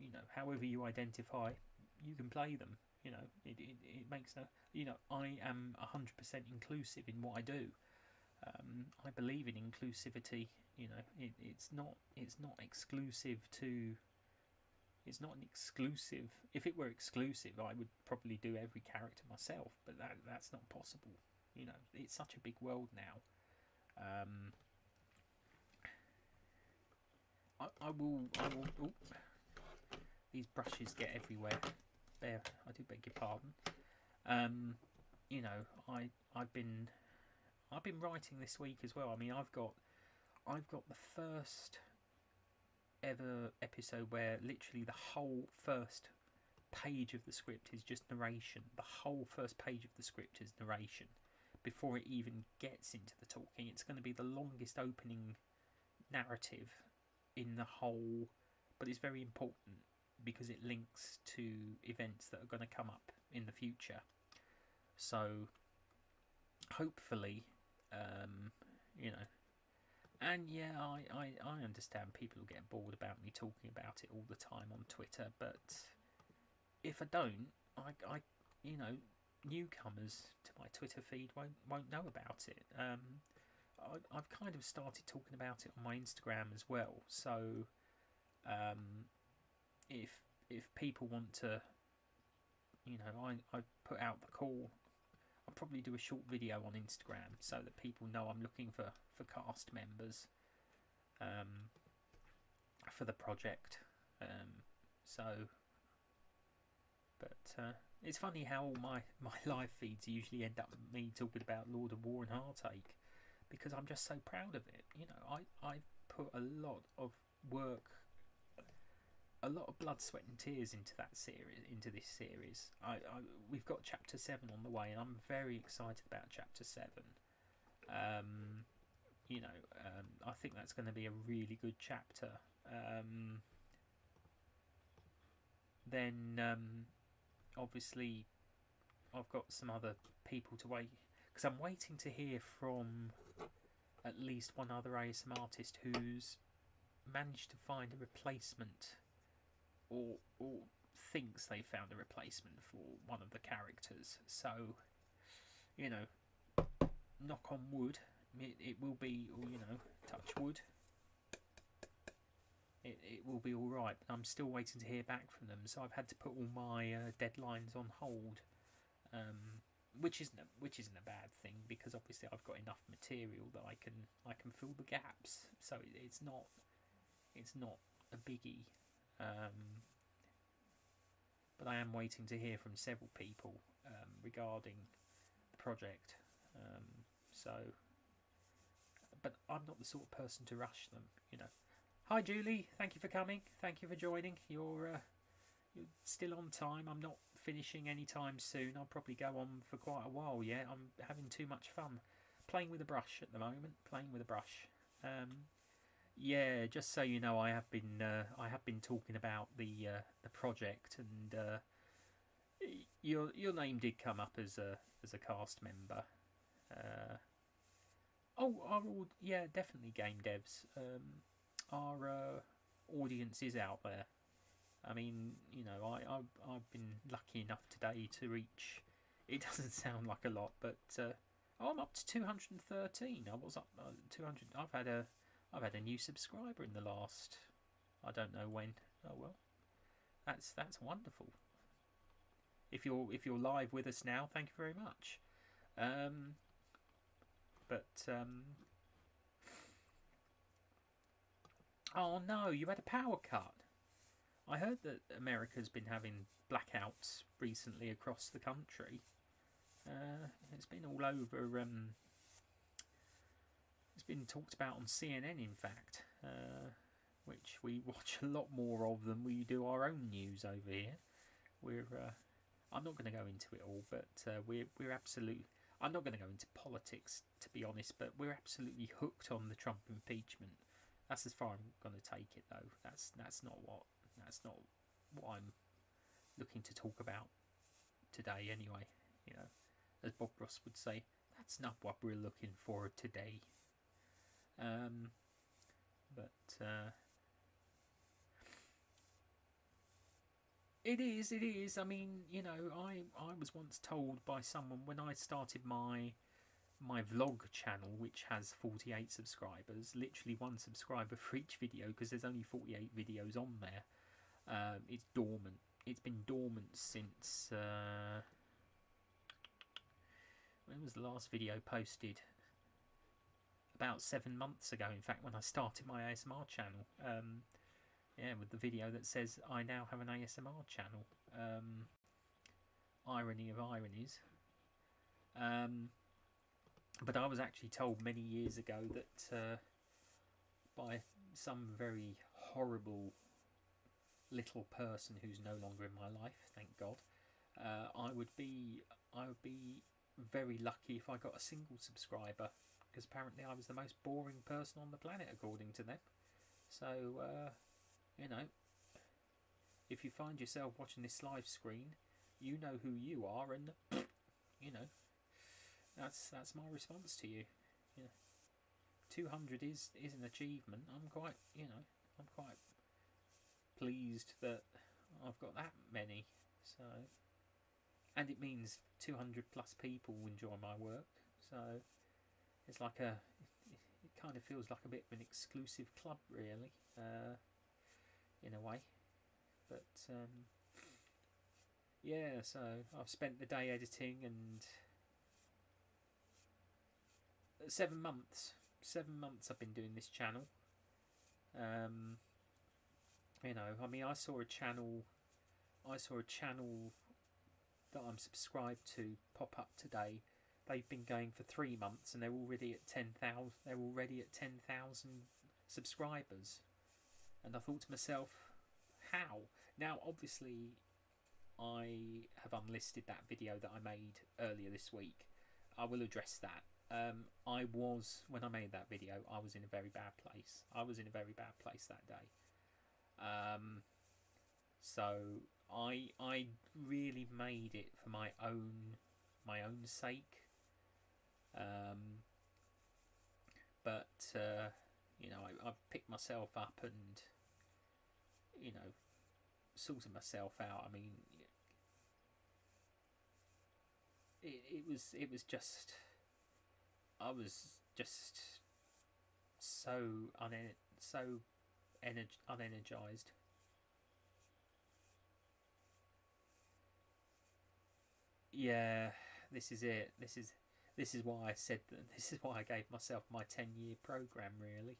you know, however you identify, you can play them. You know, it makes no... You know, I am 100% inclusive in what I do. I believe in inclusivity. You know, it's not exclusive to... It's not an exclusive... If it were exclusive, I would probably do every character myself, but that's not possible. You know, it's such a big world now. I will... Ooh, these brushes get everywhere. There, I do beg your pardon. You know, I've been writing this week as well. I mean, I've got the first ever episode where literally the whole first page of the script is just narration. The whole first page of the script is narration before it even gets into the talking. It's going to be the longest opening narrative in the whole, but it's very important because it links to events that are going to come up in the future. So hopefully, you know, and yeah, I understand people will get bored about me talking about it all the time on Twitter, but if I don't, I you know, newcomers to my Twitter feed won't know about it. I've kind of started talking about it on my Instagram as well. So if people want to, I put out the call. I'll probably do a short video on Instagram so that people know I'm looking for cast members for the project. It's funny how all my live feeds usually end up with me talking about Lord of War and Heartache, because I'm just so proud of it. I put a lot of work, a lot of blood, sweat and tears into this series. We've got chapter 7 on the way, and I'm very excited about chapter 7. I think that's going to be a really good chapter. Then obviously I've got some other people to wait, because I'm waiting to hear from at least one other ASMR artist who's managed to find a replacement, or thinks they found a replacement for one of the characters. So, knock on wood, it will be, touch wood, it will be all right. I'm still waiting to hear back from them, so I've had to put all my deadlines on hold, which isn't a bad thing, because obviously I've got enough material that I can fill the gaps. So it's not a biggie. But I am waiting to hear from several people regarding the project. But I'm not the sort of person to rush them. Hi Julie, thank you for coming. Thank you for joining. You're still on time. I'm not finishing anytime soon. I'll probably go on for quite a while. Yeah, I'm having too much fun playing with a brush at the moment. Yeah, just so you know, I have been talking about the project, and your name did come up as a cast member. Yeah, definitely game devs. Our audience is out there. I mean, I've been lucky enough today to reach. It doesn't sound like a lot, but I'm up to 213. I was up 200. I've had a new subscriber in the last, I don't know when. Oh well, that's wonderful. If you're live with us now, thank you very much. Oh no, you had a power cut. I heard that America's been having blackouts recently across the country. It's been all over. It's been talked about on CNN, in fact, which we watch a lot more of than we do our own news over here. I'm not going to go into it all, but we're absolutely. I'm not going to go into politics, to be honest, but we're absolutely hooked on the Trump impeachment. That's as far I'm going to take it, though. That's not what I'm looking to talk about today, anyway. As Bob Ross would say, that's not what we're looking for today. It is. I mean, I was once told by someone when I started my vlog channel, which has 48 subscribers, literally one subscriber for each video, because there's only 48 videos on there. It's dormant. It's been dormant since when was the last video posted? About 7 months ago, in fact, when I started my ASMR channel. With the video that says I now have an ASMR channel. Irony of ironies. But I was actually told many years ago that by some very horrible little person who's no longer in my life, thank God, I would be very lucky if I got a single subscriber, because apparently I was the most boring person on the planet according to them. So if you find yourself watching this live screen, you know who you are, and that's my response to you. 200 is an achievement. I'm quite pleased that I've got that many. So and it means 200 plus people enjoy my work. So it's like it kind of feels like a bit of an exclusive club, really, in a way. But yeah, so I've spent the day editing, and 7 months. 7 months I've been doing this channel. You know, I mean, I saw a channel that I'm subscribed to pop up today. They've been going for 3 months, and they're already at 10,000. They're already at 10,000 subscribers, and I thought to myself, how? Now, obviously, I have unlisted that video that I made earlier this week. I will address that. When I made that video, I was in a very bad place. I was in a very bad place that day. So I really made it for my own sake. But you know, I've picked myself up and, you know, sorted myself out. I mean, it was just, I was just so unenergized. Yeah, this is it. This is why I said that. This is why I gave myself my 10-year program, really,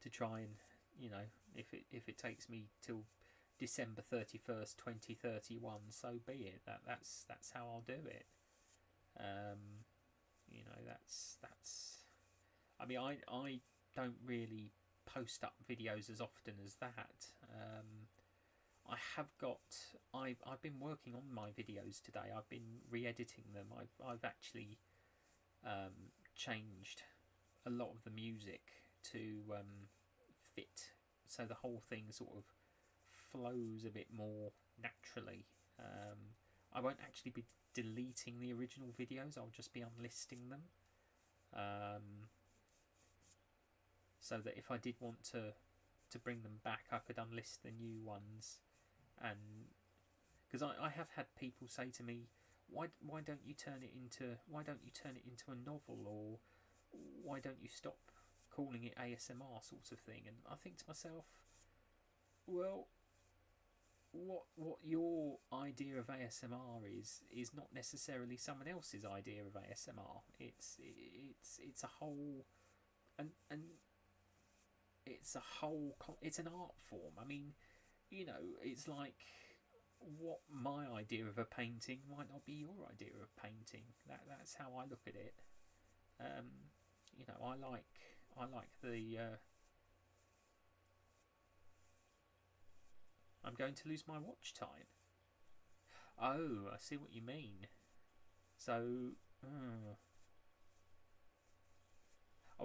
to try and, you know, if it takes me till December 31st, 2031, so be it. That's how I'll do it. You know, that's. I mean, I don't really post up videos as often as that. I've been working on my videos today. I've been re-editing them. I've actually changed a lot of the music to fit, so the whole thing sort of flows a bit more naturally. I won't actually be deleting the original videos. I'll just be unlisting them, so that if I did want to bring them back, I could unlist the new ones. And because I have had people say to me, why don't you turn it into a novel, or why don't you stop calling it ASMR, sort of thing? And I think to myself, well, what your idea of ASMR is not necessarily someone else's idea of ASMR. It's a whole, and it's an art form. I mean, you know, it's like, what my idea of a painting might not be your idea of painting. That's how I look at it. You know, I like the. I'm going to lose my watch time. Oh, I see what you mean. So, oh,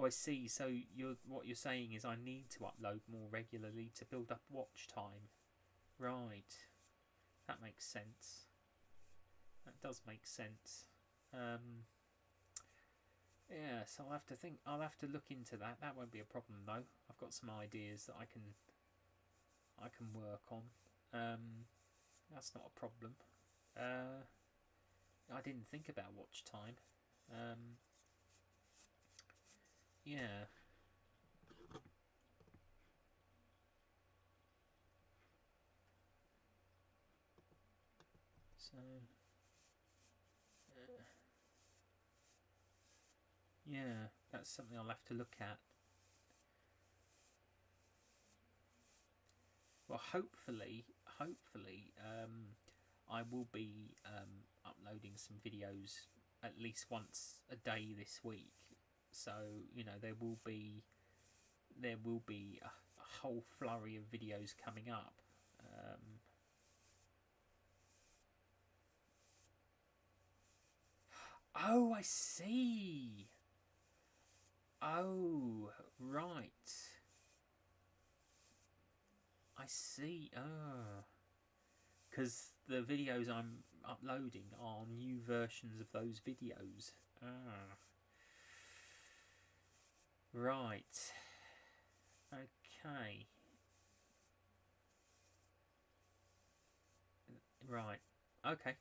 I see. So what you're saying is I need to upload more regularly to build up watch time. Right. That makes sense. That does make sense. Yeah, so I'll have to look into that. That won't be a problem though. I've got some ideas that I can work on. That's not a problem. I didn't think about watch time. Yeah. So, yeah, that's something I'll have to look at. Well, hopefully, I will be uploading some videos at least once a day this week. So, you know, there will be a whole flurry of videos coming up. Oh, I see. Oh, right. I see. Oh, because the videos I'm uploading are new versions of those videos. Ah, right. Okay. Right. Okay.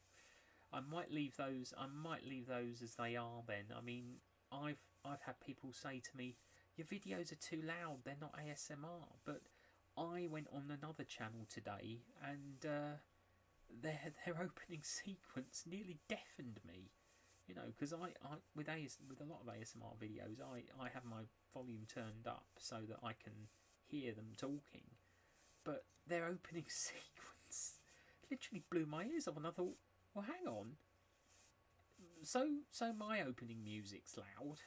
I might leave those. I might leave those as they are. Then I mean, I've had people say to me, "Your videos are too loud. They're not ASMR." But I went on another channel today, and their opening sequence nearly deafened me. You know, because with a lot of ASMR videos, I have my volume turned up so that I can hear them talking. But their opening sequence literally blew my ears off, and I thought, well, hang on. So my opening music's loud.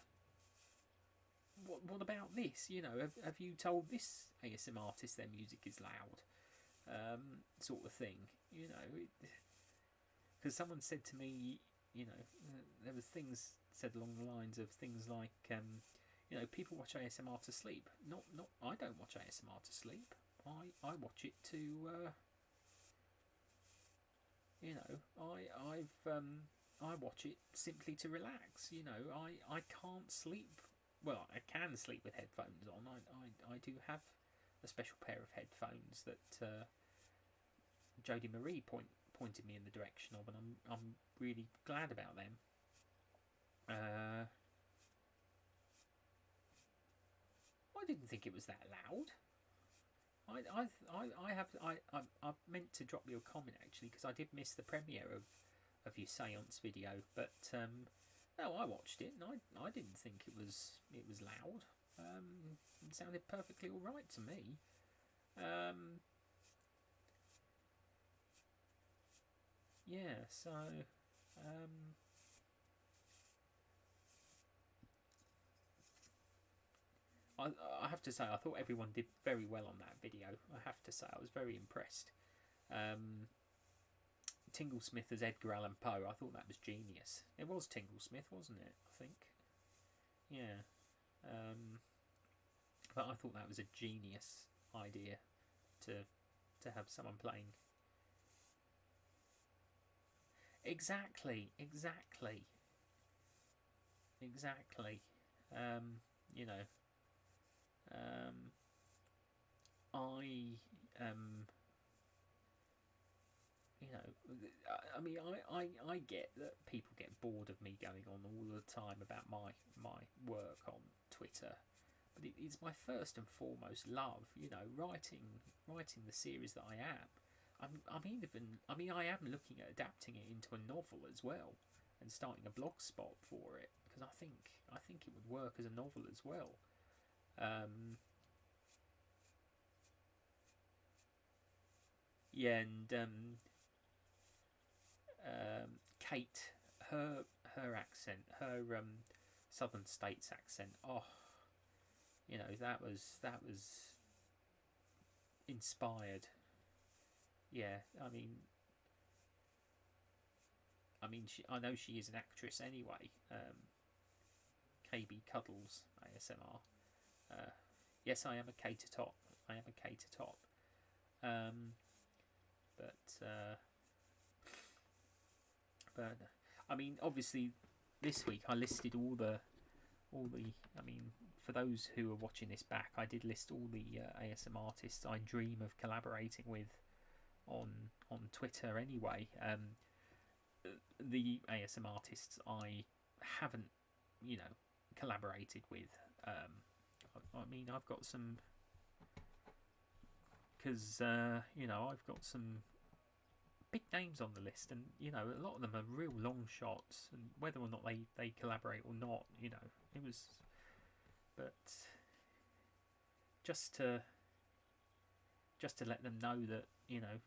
What about this? You know, have you told this ASMR artist their music is loud? Sort of thing. You know, because someone said to me, you know, there was things said along the lines of things like, you know, people watch ASMR to sleep. Not. I don't watch ASMR to sleep. I watch it to, you know, I watch it simply to relax. You know, I can't sleep. Well, I can sleep with headphones on. I do have a special pair of headphones that Jodie Marie pointed me in the direction of, and I'm really glad about them. I didn't think it was that loud. I meant to drop you a comment actually, because I did miss the premiere of your seance video, but no, I watched it and I didn't think it was loud. It sounded perfectly all right to me. Yeah, so I have to say, I thought everyone did very well on that video. I have to say, I was very impressed. Tinglesmith as Edgar Allan Poe, I thought that was genius. It was Tinglesmith, wasn't it? I think. Yeah. But I thought that was a genius idea to have someone playing. Exactly. You know, I you know, I mean, I get that people get bored of me going on all the time about my work on Twitter, but it's my first and foremost love. You know, writing the series that I am. I am looking at adapting it into a novel as well, and starting a blog spot for it, because I think it would work as a novel as well. Yeah, and Kate, her accent, her Southern States accent. Oh, you know, that was inspired. Yeah, I know she is an actress anyway. KB Cuddles ASMR. Yes, I am a cater top. I am a cater top. But I mean, obviously, this week I listed all the. I mean, for those who are watching this back, I did list all the ASM artists I dream of collaborating with on Twitter. Anyway, the ASM artists I haven't, you know, collaborated with. I mean, I've got some, because you know, I've got some big names on the list, and you know, a lot of them are real long shots, and whether or not they collaborate or not, you know, it was, but just to let them know that, you know,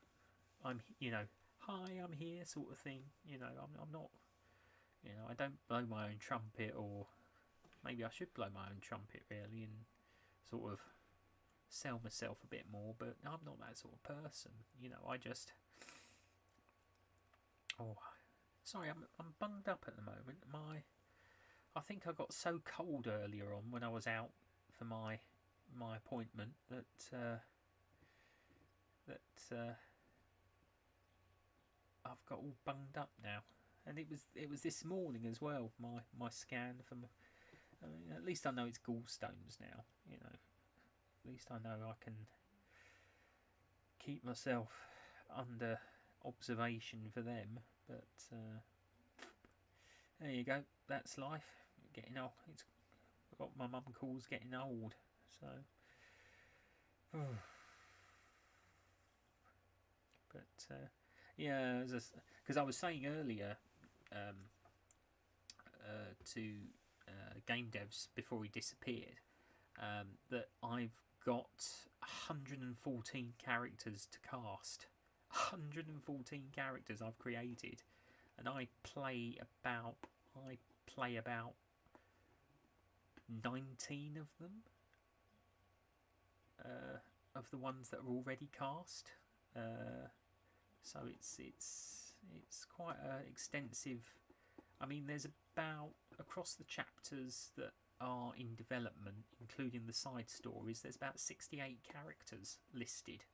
you know, hi, I'm here, sort of thing. You know, I'm not, you know, I don't blow my own trumpet, or maybe I should blow my own trumpet really, and sort of sell myself a bit more, but I'm not that sort of person. You know, I just, oh, sorry, I'm bunged up at the moment. I think I got so cold earlier on when I was out for my appointment that I've got all bunged up now, and it was this morning as well. My scan from, I mean, at least I know it's gallstones now. You know, at least I know I can keep myself under observation for them. But there you go. That's life. Getting old. It's what my mum calls getting old. So, but yeah, because I was saying earlier to game devs before he disappeared that I've got 114 characters to cast. 114 characters I've created, and I play about 19 of them, of the ones that are already cast. So it's quite extensive. I mean, there's about, across the chapters that are in development, including the side stories, there's about 68 characters listed.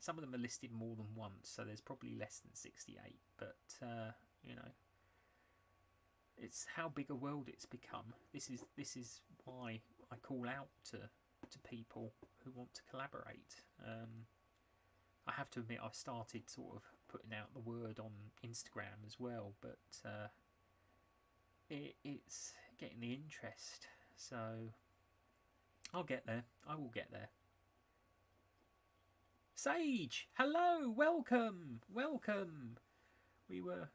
Some of them are listed more than once, so there's probably less than 68. But you know, it's how big a world it's become. This is why I call out to people who want to collaborate. I have to admit, I've started sort of putting out the word on Instagram as well, but it's getting the interest. So I'll get there. I will get there. Sage, hello, welcome. We were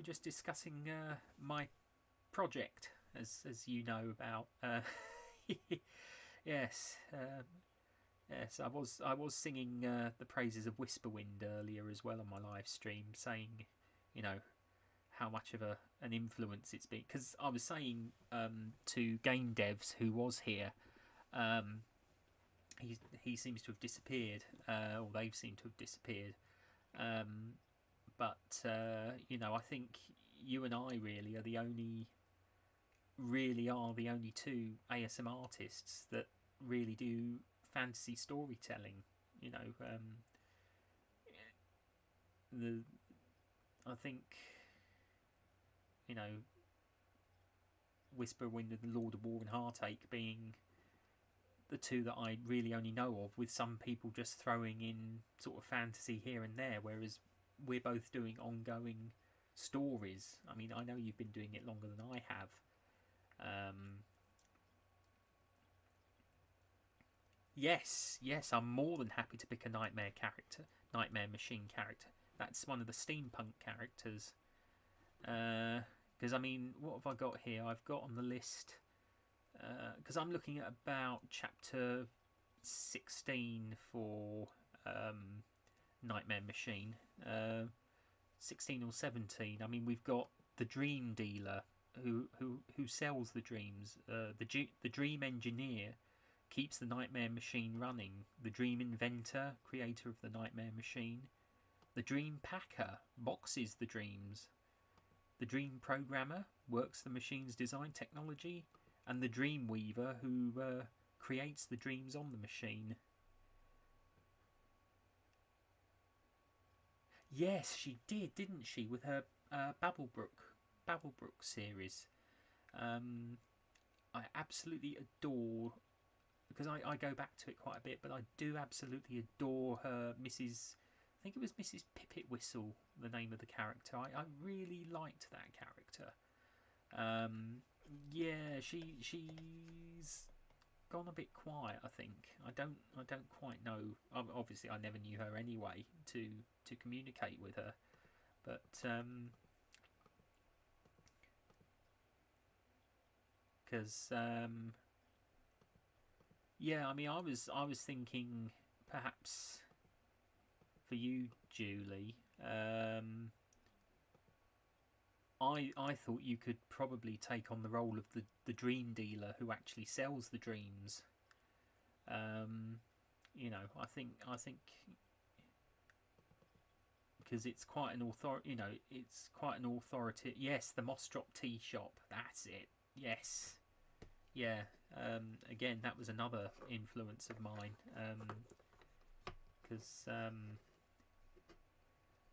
just discussing my project, as you know about. Yes, yes. I was singing the praises of Whisperwind earlier as well on my live stream, saying, you know, how much of an influence it's been. Because I was saying to game devs who was here, he seems to have disappeared, or they've seemed to have disappeared. But you know, I think you and I really are the only two ASMR artists that really do fantasy storytelling. You know, I think, you know, Whisperwind and the Lord of War and Heartache being the two that I really only know of, with some people just throwing in sort of fantasy here and there, whereas we're both doing ongoing stories. I mean, I know you've been doing it longer than I have. Yes, I'm more than happy to pick a Nightmare Machine character. That's one of the steampunk characters. Because I mean, what have I got here? I've got on the list, because I'm looking at about chapter 16 for Nightmare Machine. 16 or 17. I mean, we've got the Dream Dealer who sells the dreams. The Dream Engineer keeps the Nightmare Machine running. The Dream Inventor, creator of the Nightmare Machine. The Dream Packer boxes the dreams. The Dream Programmer works the machine's design technology. And the Dream Weaver, who creates the dreams on the machine. Yes, she did, didn't she, with her Babblebrook series. I absolutely adore, because I go back to it quite a bit, but I do absolutely adore her I think it was Mrs. Pippet Whistle, the name of the character. I really liked that character. Yeah, she's gone a bit quiet, I think. I don't quite know. Obviously, I never knew her anyway to communicate with her, but because yeah, I mean, I was thinking perhaps for you, Julie. I thought you could probably take on the role of the dream dealer who actually sells the dreams. You know, I think because it's quite an it's quite an authority. Yes, the Mostrop Tea Shop. That's it. Yes, yeah. Again, that was another influence of mine. Because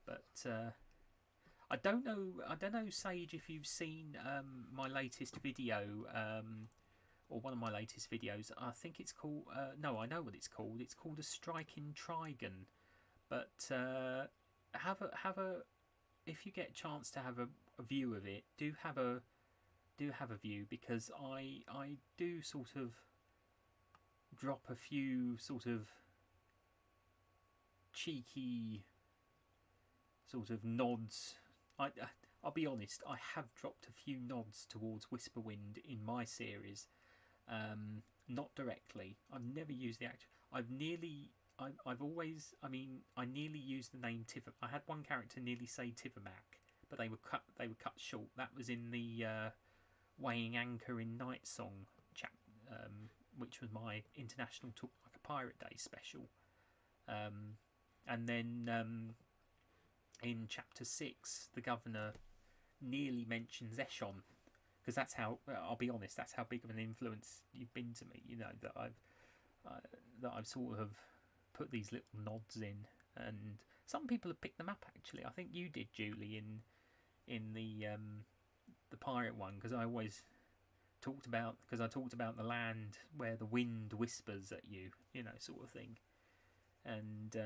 but I don't know, Sage, if you've seen my latest video, or one of my latest videos. I think it's called. No, I know what it's called. It's called A Striking Trigon. But have a if you get a chance to have a view of it, do have a view, because I do sort of drop a few sort of cheeky sort of nods. I'll be honest, I have dropped a few nods towards Whisperwind in my series. Not directly. I've never used the actual. I've always. I mean, I nearly used the name Tiv. I had one character nearly say Tivamak, but they were cut. They were cut short. That was in the Weighing Anchor in Night Song chap, which was my International Talk Like a Pirate Day special. And then in chapter 6, the governor nearly mentions Eshon, because that's how. I'll be honest. That's how big of an influence you've been to me. You know that I've sort of put these little nods in, and some people have picked them up. Actually, I think you did, Julie, in the pirate one, because I always talked about the land where the wind whispers at you, sort of thing, and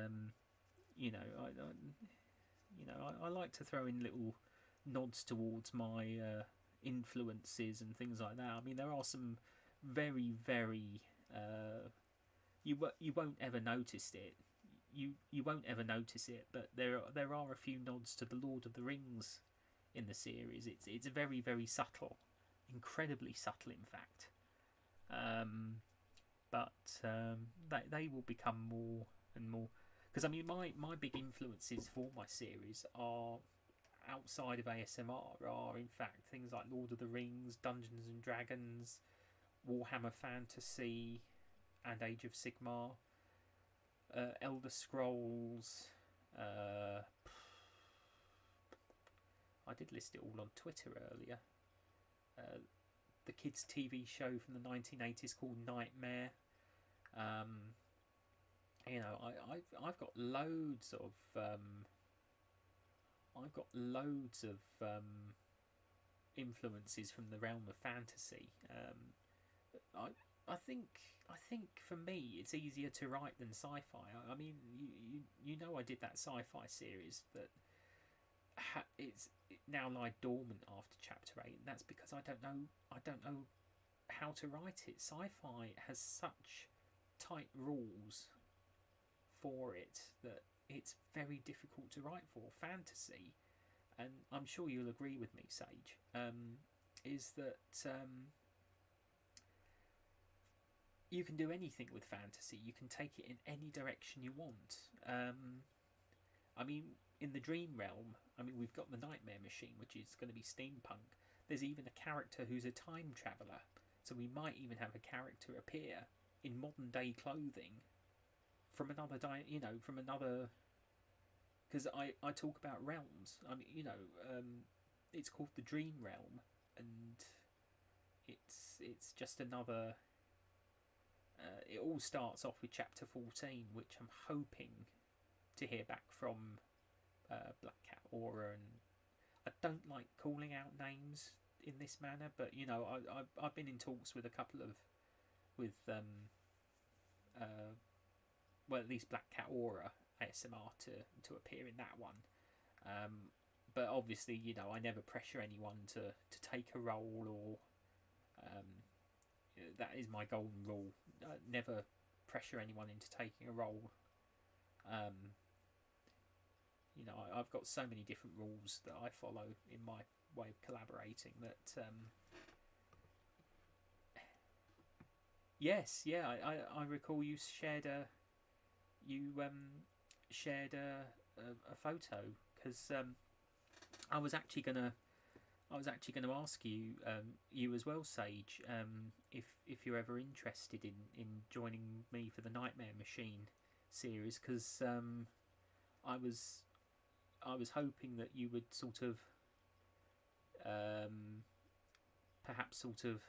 I like to throw in little nods towards my influences and things like that. I mean, there are some very, very you won't ever notice it. You won't ever notice it, but there are a few nods to the Lord of the Rings in the series. It's very, very subtle, incredibly subtle, in fact. But they will become more and more, because I mean my big influences for my series are outside of ASMR are in fact things like Lord of the Rings, Dungeons and Dragons, Warhammer Fantasy, and Age of Sigmar, Elder Scrolls. I did list it all on Twitter earlier. The kids' TV show from the 1980s called Nightmare. I've got loads of influences from the realm of fantasy. I think for me it's easier to write than sci-fi. I mean, you know I did that sci-fi series that it's now lie dormant after chapter 8, and that's because I don't know how to write it. Sci-fi has such tight rules for it that it's very difficult to write for. Fantasy, and I'm sure you'll agree with me, Sage, is that you can do anything with fantasy. You can take it in any direction you want. I mean, in the dream realm, I mean, we've got the Nightmare Machine, which is going to be steampunk. There's even a character who's a time traveller, so we might even have a character appear in modern day clothing from another because I talk about realms. I mean, it's called the Dream Realm, and it's just another. It all starts off with chapter 14, which I'm hoping to hear back from Black Cat Aura, and I don't like calling out names in this manner, but I've been in talks with a couple of at least Black Cat Aura ASMR to appear in that one. But obviously, I never pressure anyone to take a role, or that is my golden rule. Never pressure anyone into taking a role. I've got so many different rules that I follow in my way of collaborating that. Yes, yeah, I recall you shared a photo, because I was actually gonna ask you you as well, Sage, if you're ever interested in joining me for the Nightmare Machine series, because I was hoping that you would sort of perhaps sort of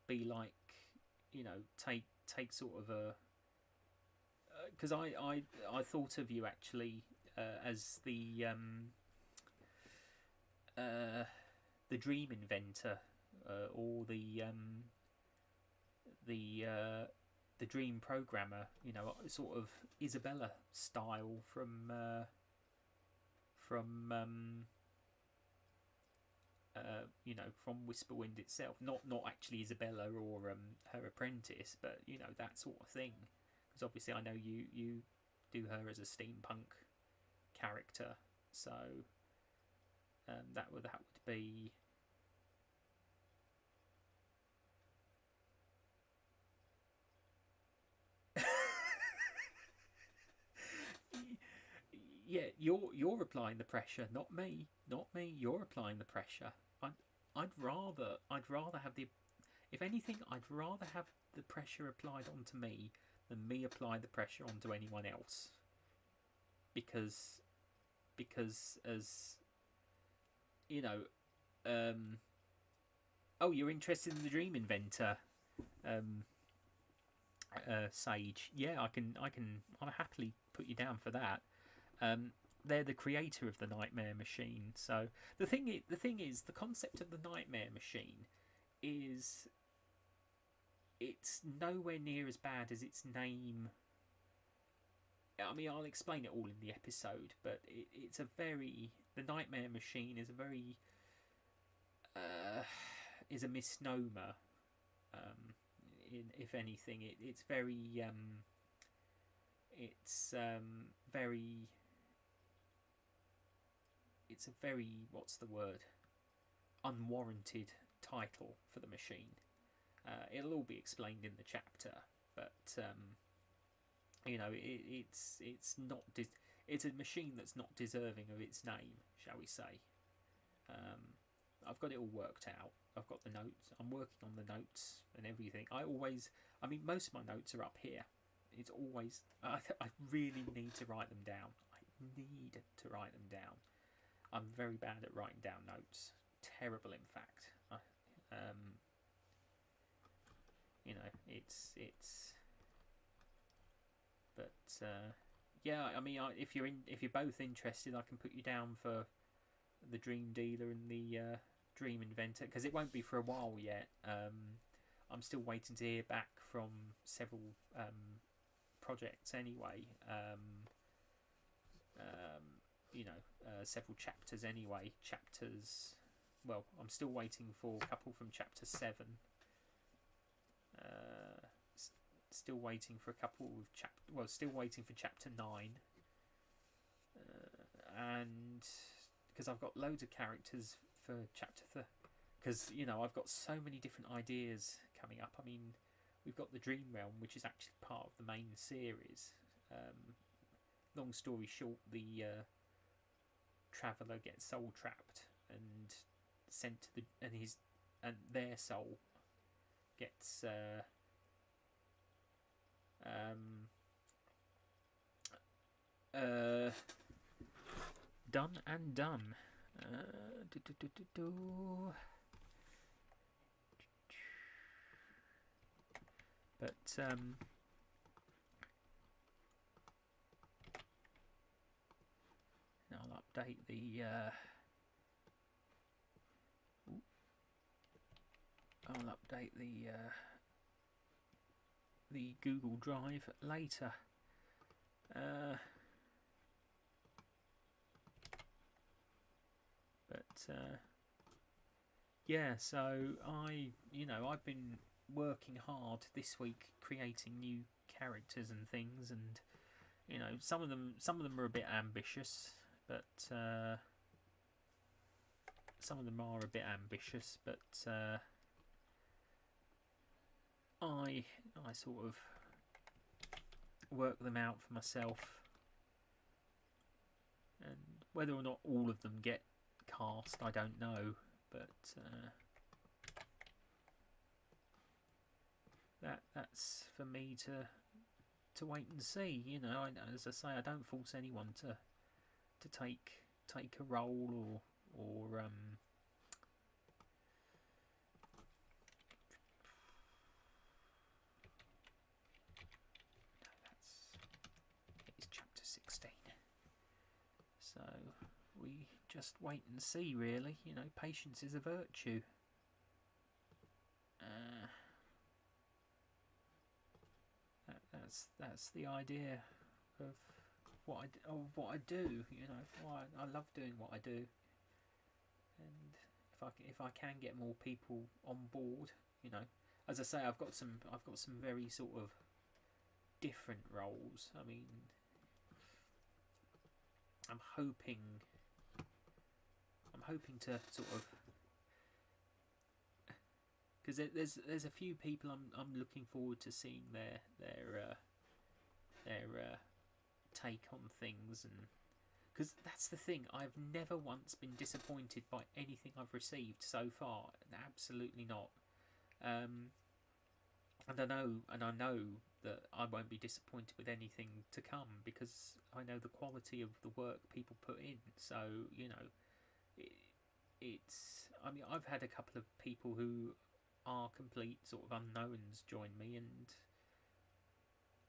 be like, take sort of a, because I thought of you actually as the dream inventor, or the dream programmer, sort of Isabella style from from you know, from Whisperwind itself, not actually Isabella or her apprentice, but you know, that sort of thing. Because obviously, I know you do her as a steampunk character, so that would be. Yeah, you're applying the pressure, not me, not me. You're applying the pressure. I'd rather have the, if anything, I'd rather have the pressure applied onto me than me apply the pressure onto anyone else. Because as you know, oh, you're interested in the Dream Inventor, um, Sage? Yeah, I'll happily put you down for that. They're the creator of the Nightmare Machine. So the thing is, the concept of the Nightmare Machine is, it's nowhere near as bad as its name. I mean, I'll explain it all in the episode, but it's a very, the Nightmare Machine is a very is a misnomer. If anything, it's very very, it's a very, what's the word, unwarranted title for the machine. It'll all be explained in the chapter, but you know, it's not it's a machine that's not deserving of its name, shall we say. I've got it all worked out. I've got the notes. I'm working on the notes and everything. I mean, most of my notes are up here. It's always, I really need to write them down. I need to write them down. I'm very bad at writing down notes. Terrible, in fact. You know, it's. But yeah, I mean, if you're both interested, I can put you down for the Dream Dealer and the Dream Inventor, because it won't be for a while yet. I'm still waiting to hear back from several projects anyway. You know, several chapters anyway. Chapters. Well, I'm still waiting for a couple from chapter 7. Still waiting for a couple of still waiting for chapter 9. And because I've got loads of characters for chapter because you know, I've got so many different ideas coming up. I mean, we've got the Dream Realm, which is actually part of the main series. Long story short, the traveller gets soul trapped and sent to the, and their soul gets done and done. But I'll update the the Google Drive later. But yeah, so I've been working hard this week creating new characters and things, and you know, some of them are a bit ambitious, but some of them are a bit ambitious, but I sort of work them out for myself, and whether or not all of them get cast, I don't know, but that's for me to wait and see. You know, as I say, I don't force anyone to take a role or it's chapter 16. So we just wait and see, really. You know, patience is a virtue. That's the idea of what I do. You know, I love doing what I do, and if I can get more people on board, you know, as I say, I've got some very sort of different roles. I mean, I'm hoping to sort of, because there's a few people I'm looking forward to seeing their take on things, and because that's the thing, I've never once been disappointed by anything I've received so far. Absolutely not. And I know that I won't be disappointed with anything to come, because I know the quality of the work people put in. So, you know, it's. I mean, I've had a couple of people who are complete sort of unknowns join me, and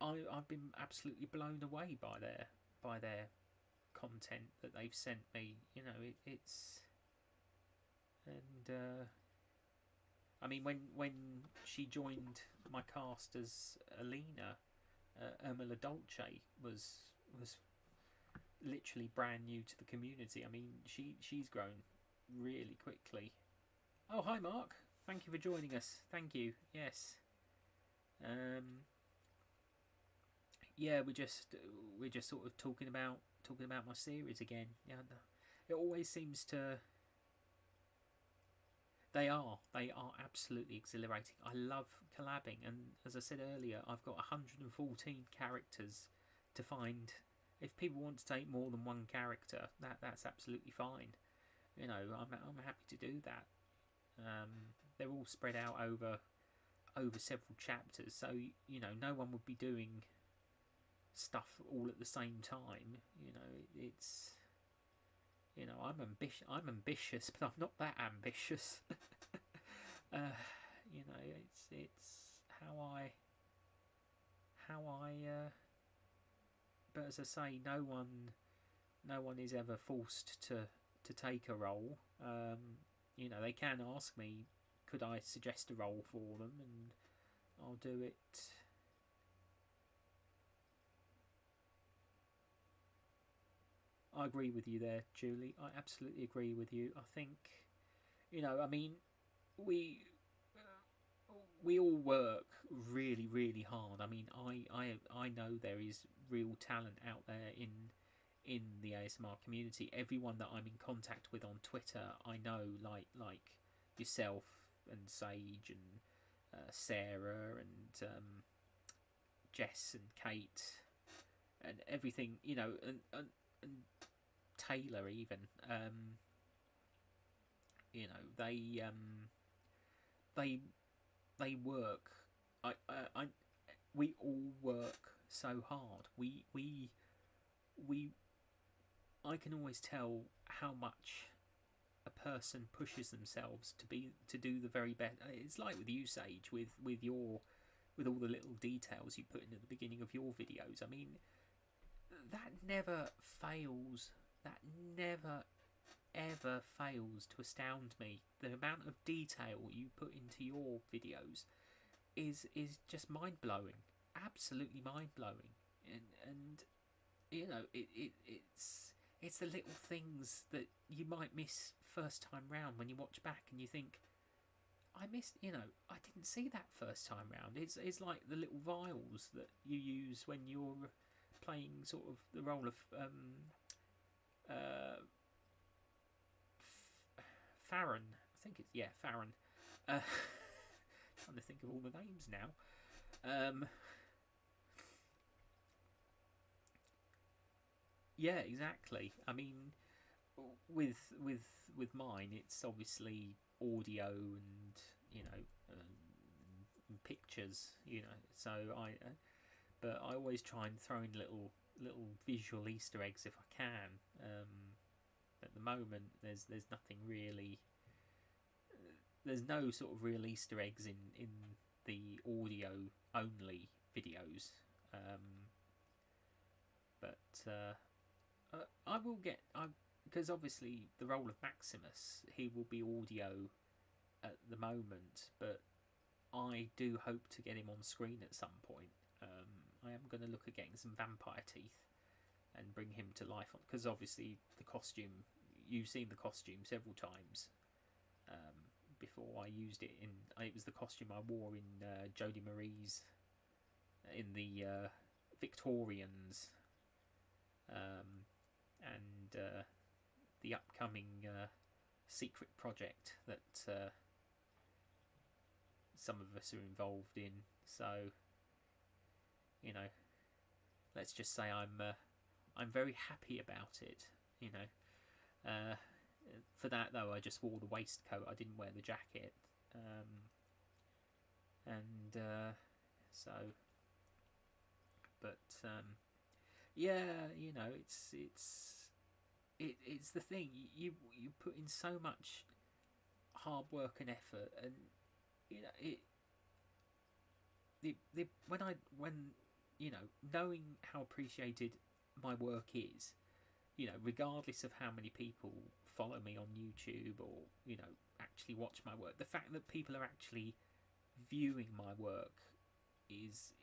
I've been absolutely blown away by their content that they've sent me. You know, it's. And I mean, when she joined my cast as Alina, Ermila Dolce was literally brand new to the community. I mean, she's grown really quickly. Oh, hi Mark. Thank you for joining us. Thank you. Yes. Yeah, we're just sort of talking about my series again. Yeah, it always seems to. They are absolutely exhilarating. I love collabing, and as I said earlier, I've got 114 characters to find. If people want to take more than one character, that's absolutely fine. You know, I'm happy to do that. They're all spread out over several chapters, so you know, no one would be doing stuff all at the same time. You know, it's. You know, I'm ambitious, but I'm not that ambitious. You know, it's how I. But as I say, no one is ever forced to take a role. You know, they can ask me, could I suggest a role for them, and I'll do it. I agree with you there, Julie. I absolutely agree with you. I think, you know, I mean, we all work really, really hard. I mean, I know there is real talent out there in the ASMR community. Everyone that I'm in contact with on Twitter, I know, like yourself and Sage and Sarah and Jess and Kate and everything, you know, and Taylor even. You know, they work. We all work so hard. I can always tell how much a person pushes themselves to do the very best. It's like with you, Sage, with all the little details you put in at the beginning of your videos. I mean, that never fails. That never ever fails to astound me. The amount of detail you put into your videos is just mind blowing, absolutely mind blowing, and you know, it's the little things that you might miss first time round when you watch back and you think, I missed, you know, I didn't see that first time round. It's like the little vials that you use when you're playing sort of the role of Farron. I think it's, yeah, Farron. Trying to think of all the names now. Yeah, exactly. I mean, with mine, it's obviously audio and, you know, pictures. You know, so but I always try and throw in little visual Easter eggs if I can. At the moment, there's nothing really. There's no sort of real Easter eggs in the audio only videos. But I will get, because obviously the role of Maximus, he will be audio at the moment, but I do hope to get him on screen at some point. I am going to look at getting some vampire teeth and bring him to life. Because obviously the costume, you've seen the costume several times before I used it in. It was the costume I wore in Jodie Marie's in the Victorians, and the upcoming secret project that some of us are involved in. So, you know, let's just say I'm very happy about it. You know, for that though, I just wore the waistcoat. I didn't wear the jacket, and so. But yeah, you know, it's the thing. You put in so much hard work and effort, and you know when you know, knowing how appreciated my work is, you know, regardless of how many people follow me on YouTube or, you know, actually watch my work, the fact that people are actually viewing my work is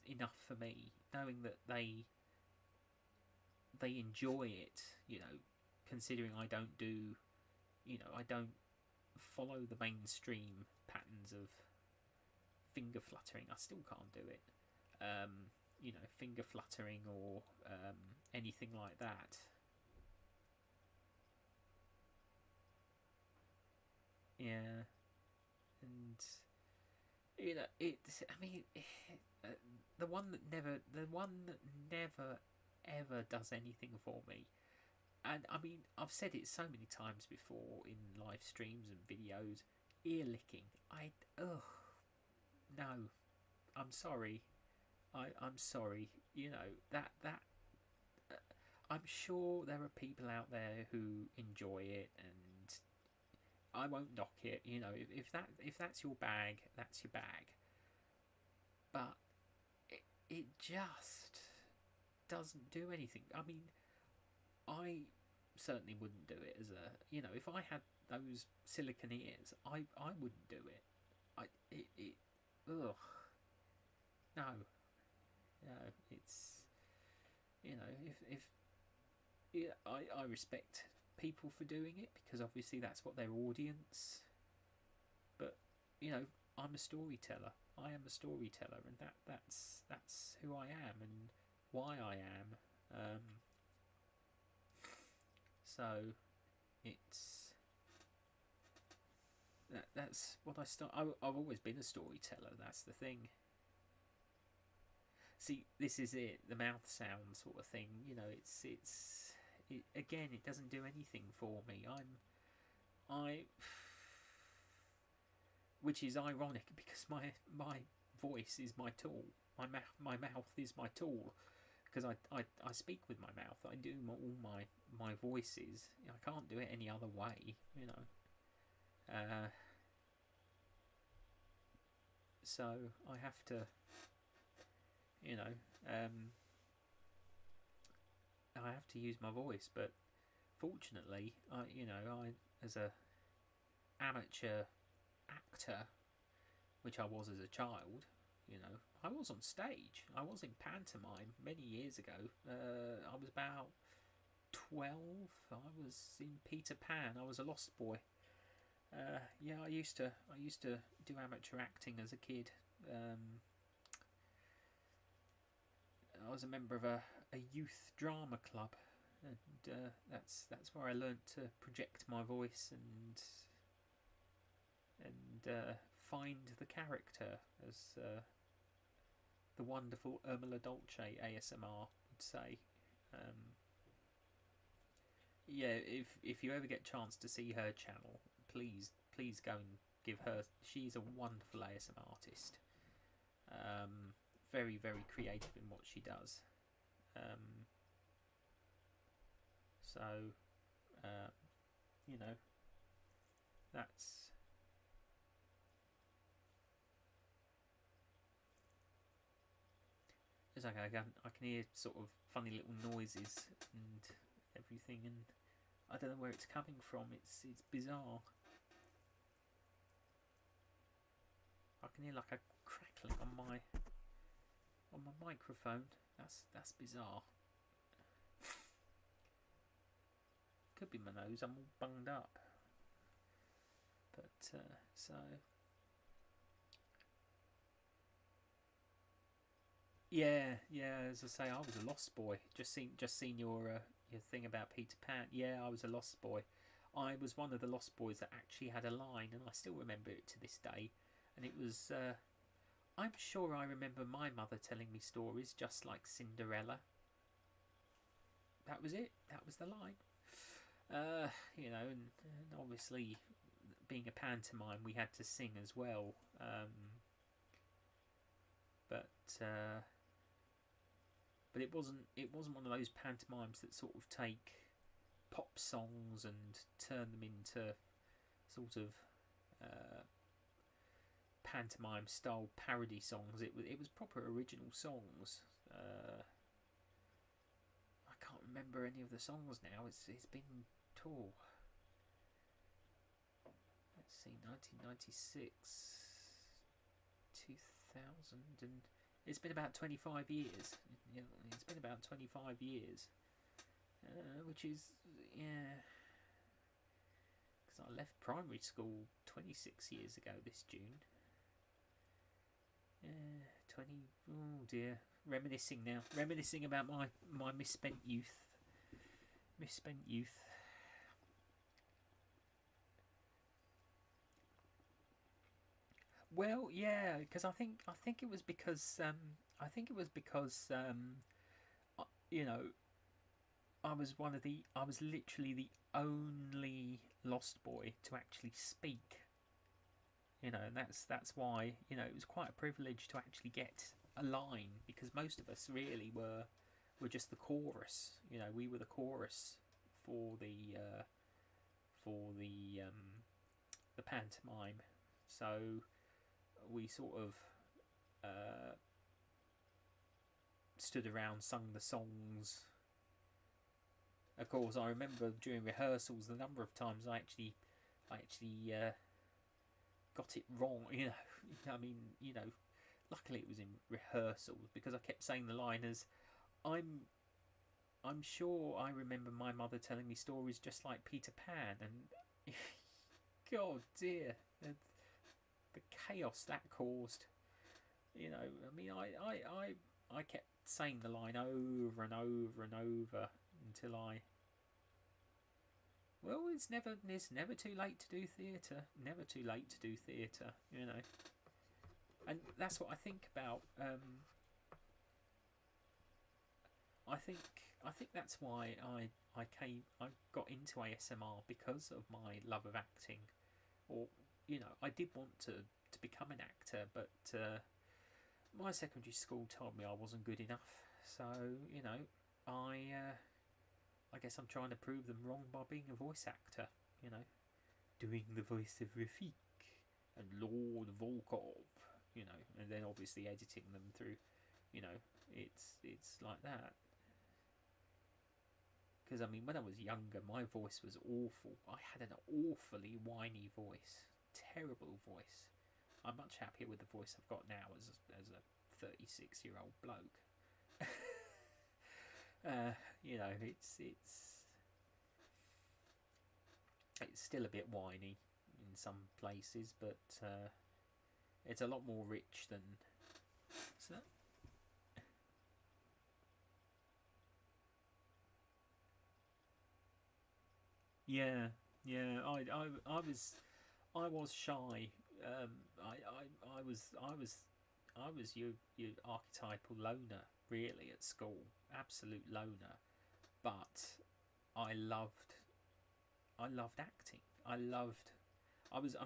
enough for me. Knowing that they enjoy it, you know, considering I don't do, you know, I don't follow the mainstream patterns of finger fluttering. I still can't do it. You know, finger fluttering or anything like that. Yeah, and you know, it's. I mean, the one that never ever does anything for me. And I mean, I've said it so many times before in live streams and videos. Ear licking. Ugh. No, I'm sorry. I'm sorry. You know that I'm sure there are people out there who enjoy it, and I won't knock it. You know, if that's your bag, that's your bag. But it just doesn't do anything. I mean, I certainly wouldn't do it as a, you know, if I had those silicone ears, I wouldn't do it. Ugh. No. No, it's, you know, if yeah, I respect people for doing it, because obviously that's what their audience. But you know, I'm a storyteller. I am a storyteller, and that's who I am and why I am. So it's that's what I start. I've always been a storyteller. That's the thing. See, this is it. The mouth sound sort of thing. You know, again, it doesn't do anything for me. Which is ironic, because my voice is my tool. My mouth is my tool, because I speak with my mouth. I do all my voices. I can't do it any other way, you know. So I have to, you know, I have to use my voice. But fortunately, I as a amateur actor, which I was as a child, you know, I was on stage. I was in pantomime many years ago. I was about 12. I was in Peter Pan. I was a lost boy. Yeah, I used to do amateur acting as a kid. I was a member of a youth drama club, and that's where I learnt to project my voice and find the character, as the wonderful Urmila Dolce ASMR would say. Yeah, if you ever get a chance to see her channel, please go and give her. She's a wonderful ASMR artist. Very, very creative in what she does. So, you know, that's. It's okay. I can hear sort of funny little noises and everything, and I don't know where it's coming from. It's bizarre. I can hear like a crackling on my microphone. That's bizarre. could be my nose. I'm all bunged up. But so yeah, as I say, I was a lost boy. Just seen your thing about Peter Pan. Yeah, I was a lost boy. I was one of the lost boys that actually had a line, and I still remember it to this day. And it was, I'm sure I remember my mother telling me stories just like Cinderella. That was it. That was the line. And obviously, being a pantomime, we had to sing as well. But it wasn't one of those pantomimes that sort of take pop songs and turn them into sort of pantomime style parody songs. It was proper original songs. I can't remember any of the songs now. It's been tour. Let's see, 1996, 2000, and it's been about 25 years. It's been about 25 years, which is, yeah, because I left primary school 26 years ago this June. 20, oh dear, reminiscing now. Reminiscing about my misspent youth. Well, yeah, because I think it was because you know, I was literally the only lost boy to actually speak. And that's why it was quite a privilege to actually get a line, because most of us really were just the chorus. We were the chorus for the pantomime. So we sort of stood around, sung the songs. Of course, I remember during rehearsals the number of times I actually got it wrong. I mean, luckily it was in rehearsals, because I kept saying the line as I'm sure I remember my mother telling me stories just like Peter Pan, and God dear, the chaos that caused. I mean, I kept saying the line over and over and over until well, it's never too late to do theatre. Never too late to do theatre. And that's what I think about. I think that's why I got into ASMR, because of my love of acting. Or I did want to become an actor, but my secondary school told me I wasn't good enough. So I guess I'm trying to prove them wrong by being a voice actor. Doing the voice of Rafik and Lord Volkov. And then obviously editing them through. It's like that. Because, I mean, when I was younger, my voice was awful. I had an awfully whiny voice. Terrible voice. I'm much happier with the voice I've got now as a 36-year-old bloke. It's still a bit whiny in some places, but it's a lot more rich than. So, yeah, I was shy. I was your archetypal loner, really, at school. Absolute loner. But I loved acting. I was a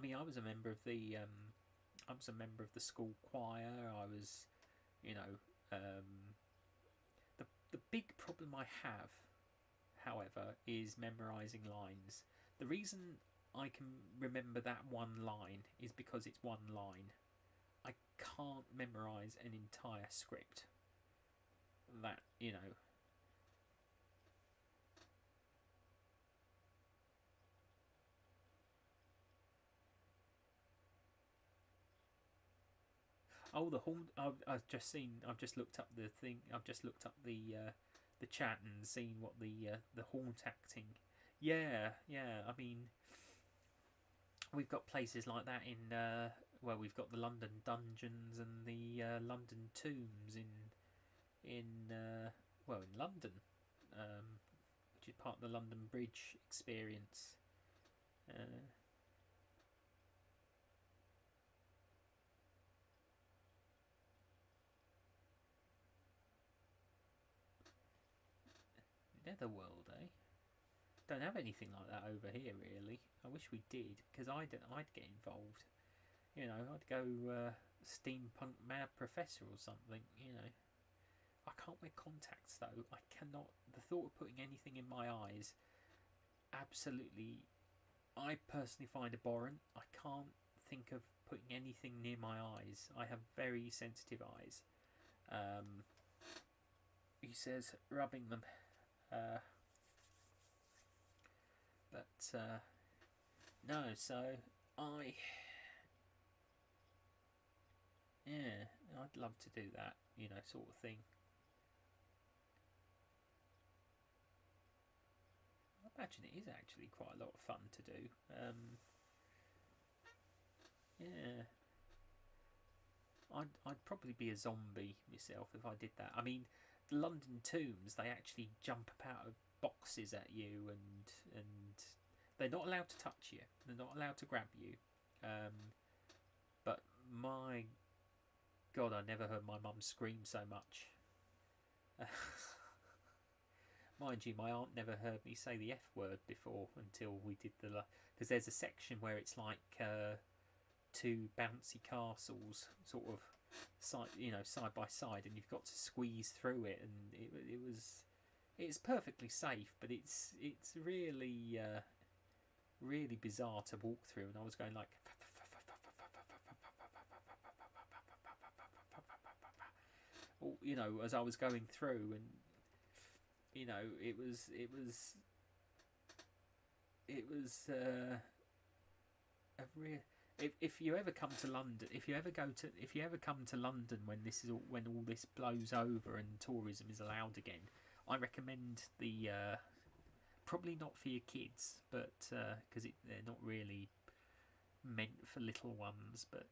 member of the school choir. I was, you know, the big problem I have, however, is memorizing lines. The reason I can remember that one line is because it's one line. I can't memorize an entire script. That. Oh, the haunt. I've just seen. I've just looked up the thing. I've just looked up the chat and seen what the haunt acting. Yeah, yeah. I mean, we've got places like that in well, we've got the London dungeons and the London tombs in well, in London, um, which is part of the London Bridge experience. Uh, Netherworld, eh? Don't have anything like that over here, really. I wish we did, because I'd get involved. You know, I'd go steampunk mad professor or something. You know, I can't wear contacts though. I cannot. The thought of putting anything in my eyes, absolutely, I personally find abhorrent. I can't think of putting anything near my eyes. I have very sensitive eyes. Um, he says rubbing them, uh, but no. So I, yeah, I'd love to do that. You know, sort of thing. I imagine it is actually quite a lot of fun to do. Yeah, I'd probably be a zombie myself if I did that. I mean, the London tombs, they actually jump up out of boxes at you, and they're not allowed to touch you. They're not allowed to grab you. Um, but my God, I never heard my mum scream so much. Mind you, my aunt never heard me say the F word before until we did because there's a section where it's like two bouncy castles, sort of side by side, and you've got to squeeze through it, and it's perfectly safe, but it's really really bizarre to walk through, and I was going like, you know, as I was going through, and you know, it was a real. If you ever come to London, if you ever come to London when all this blows over and tourism is allowed again, I recommend the probably not for your kids, but because they're not really meant for little ones, but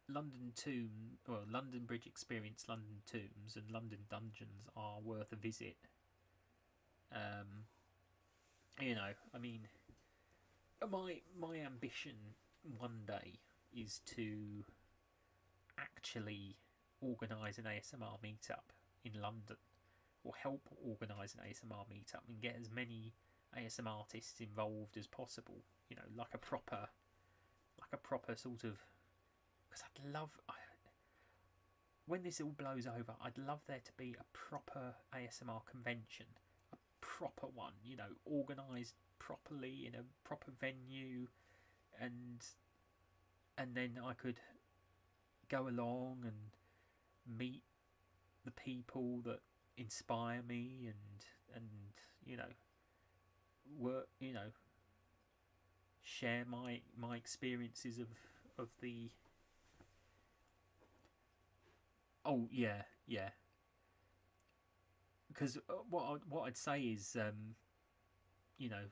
London Bridge Experience, London Tombs, and London Dungeons are worth a visit. Um, you know, I mean, my ambition one day is to actually organise an ASMR meetup in London, or help organise an ASMR meetup and get as many ASMR artists involved as possible. You know, like a proper sort of. Because when this all blows over, I'd love there to be a proper ASMR convention, a proper one. You know, organised properly in a proper venue, and then I could go along and meet the people that inspire me, and you know, work, you know, share my experiences of the. Oh yeah, yeah. Because what I'd say is, you know,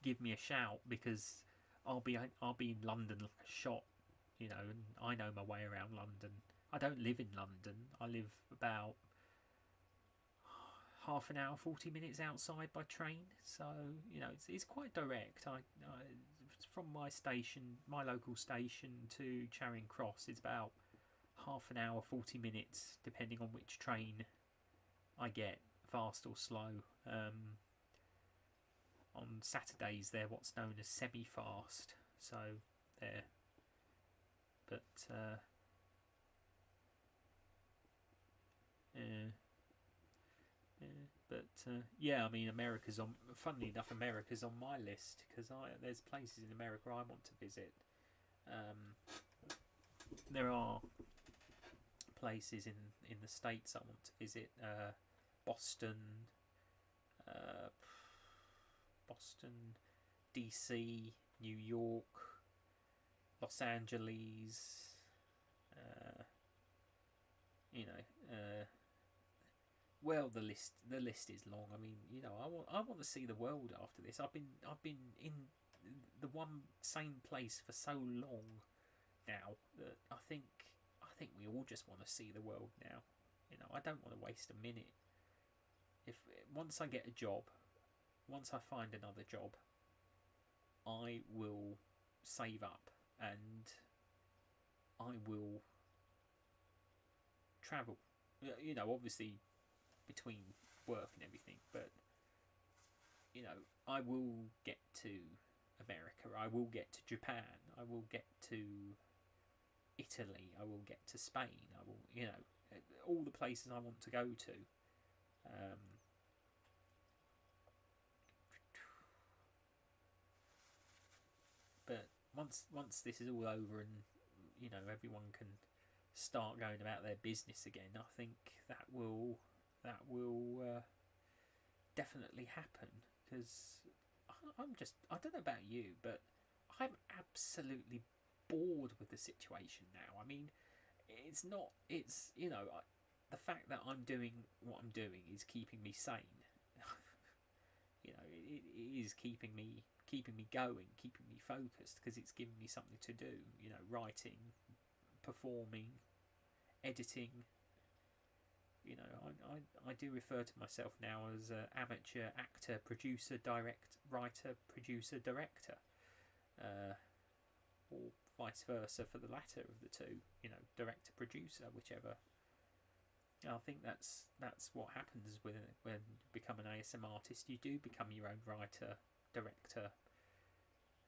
give me a shout, because I'll be in London like a shot, you know, and I know my way around London. I don't live in London. I live about half an hour, 40 minutes outside by train. So you know, it's quite direct. From my local station to Charing Cross, it's about half an hour, 40 minutes, depending on which train I get, fast or slow. On Saturdays, they're what's known as semi-fast. So there, but uh, yeah, I mean, America's on. Funnily enough, America's on my list, because there's places in America I want to visit. Um, there are places in the States I want to visit. Boston, uh, Boston, DC, New York, Los Angeles. You know, Well, the list is long. I mean, I want to see the world after this. I've been in the one same place for so long now that I think we all just want to see the world now. I don't want to waste a minute. If once I get a job, once I find another job, I will save up and I will travel. Obviously between work and everything, but I will get to America. I will get to Japan. I will get to Italy. I will get to Spain. I will, all the places I want to go to. But once this is all over and everyone can start going about their business again, I think that will definitely happen, because I don't know about you, but I'm absolutely bored with the situation now. I mean, it's the fact that I'm doing what I'm doing is keeping me sane. It is keeping me going, keeping me focused, because it's giving me something to do. Writing, performing, editing. I do refer to myself now as amateur actor, producer, writer, producer, director, or vice versa for the latter of the two. Director, producer, whichever. I think that's what happens when you become an ASMR artist. You do become your own writer, director,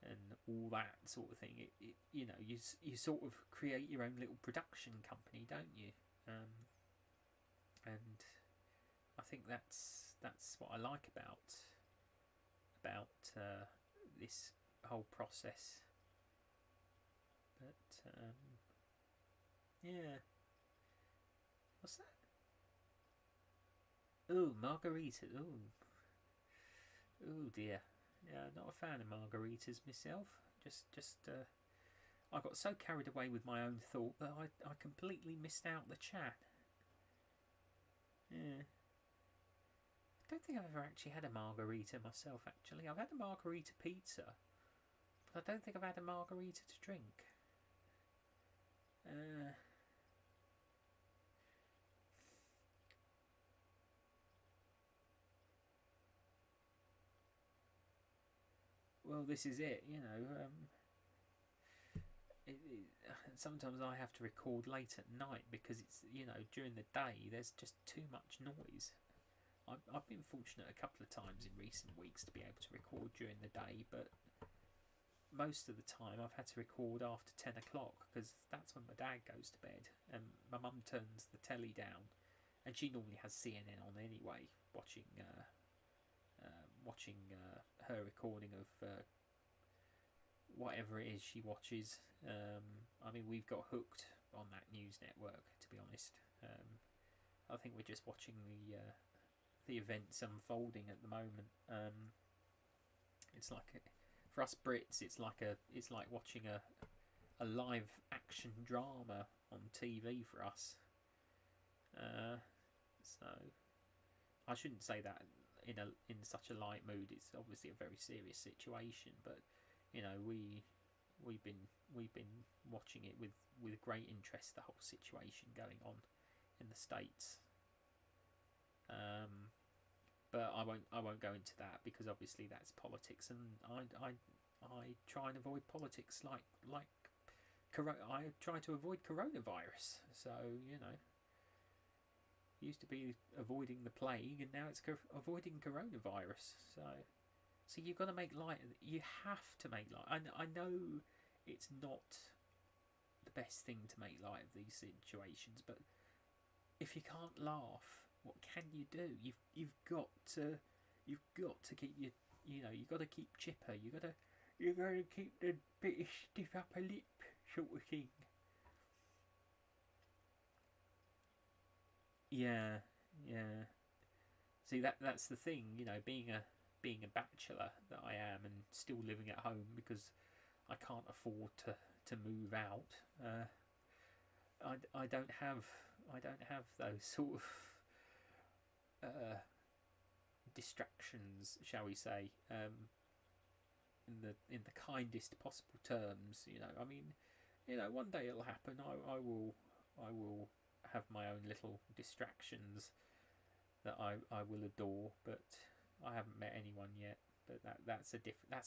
and all that sort of thing. You sort of create your own little production company, don't you? And I think that's what I like about this whole process. But yeah, what's that? Ooh, margarita. Ooh dear. Yeah, not a fan of margaritas myself. I got so carried away with my own thought that I completely missed out the chat. Yeah. I don't think I've ever actually had a margarita myself, actually. I've had a margarita pizza, but I don't think I've had a margarita to drink. Well, this is it, sometimes I have to record late at night because it's, during the day there's just too much noise. I've been fortunate a couple of times in recent weeks to be able to record during the day, but most of the time I've had to record after 10 o'clock because that's when my dad goes to bed and my mum turns the telly down, and she normally has CNN on anyway, watching her recording of whatever it is she watches. I mean, we've got hooked on that news network, to be honest. I think we're just watching the events unfolding at the moment. It's like, for us Brits, it's like watching a live action drama on TV for us. So I shouldn't say that in such a light mood. It's obviously a very serious situation, but we've been watching it with great interest, the whole situation going on in the States. But I won't go into that because obviously that's politics, and I try and avoid politics like I try to avoid coronavirus. So used to be avoiding the plague, and now it's avoiding coronavirus. So you've got to make light. You have to make light. I know it's not the best thing to make light of these situations, but if you can't laugh, what can you do? You've got to keep your you've got to keep chipper. You've got to keep the bit of stiff upper lip sort of thing. Yeah. See, that's the thing, being a bachelor that I am and still living at home because I can't afford to move out. I don't have those sort of distractions, shall we say, in the kindest possible terms. I mean, one day it'll happen. I will have my own little distractions that I will adore, but I haven't met anyone yet. But that's a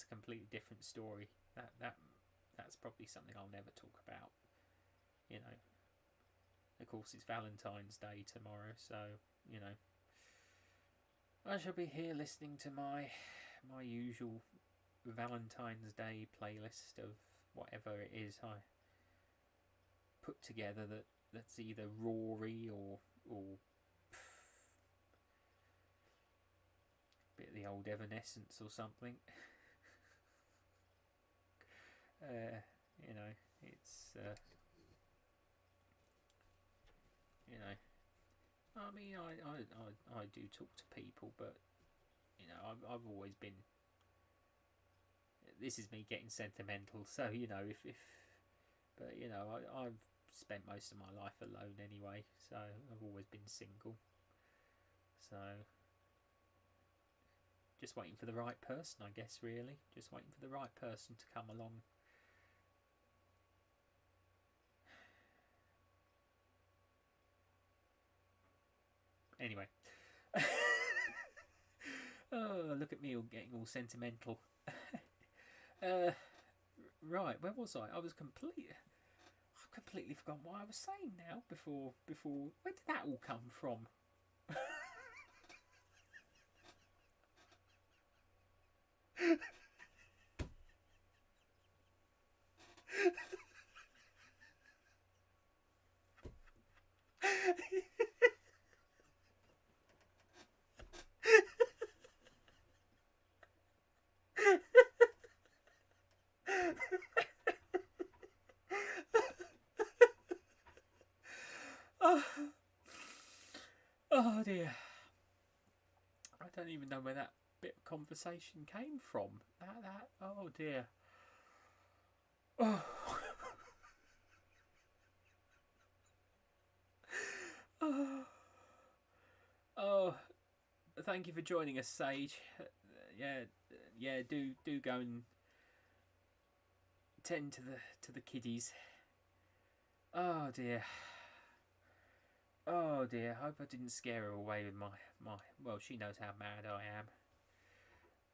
completely different story. That's probably something I'll never talk about. Of course, it's Valentine's Day tomorrow, so I shall be here listening to my usual Valentine's Day playlist of whatever it is I put together that's either Rory or bit of the old Evanescence or something. It's I mean, I do talk to people, but I've always been. This is me getting sentimental, so but I've spent most of my life alone anyway, so I've always been single. So just waiting for the right person, I guess. Really, just waiting for the right person to come along. Anyway. Oh, look at me all getting all sentimental. Right, where was I? I've completely forgotten what I was saying now. Before, where did that all come from? Oh dear. I don't even know where that bit of conversation came from. Oh dear. Oh. Oh, thank you for joining us, Sage. Yeah. Do go and tend to the kiddies. Oh dear. Oh dear. Hope I didn't scare her away with my. Well, she knows how mad I am.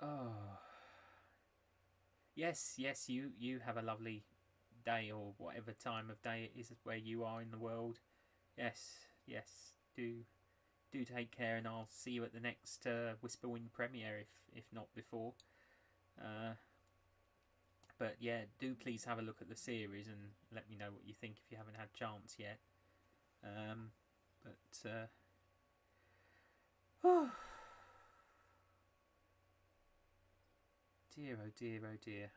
Oh. Yes. You have a lovely day or whatever time of day it is where you are in the world. Yes. Do take care, and I'll see you at the next Whisperwind premiere, if not before. But yeah, do please have a look at the series and let me know what you think if you haven't had a chance yet. Oh dear, oh dear, oh dear.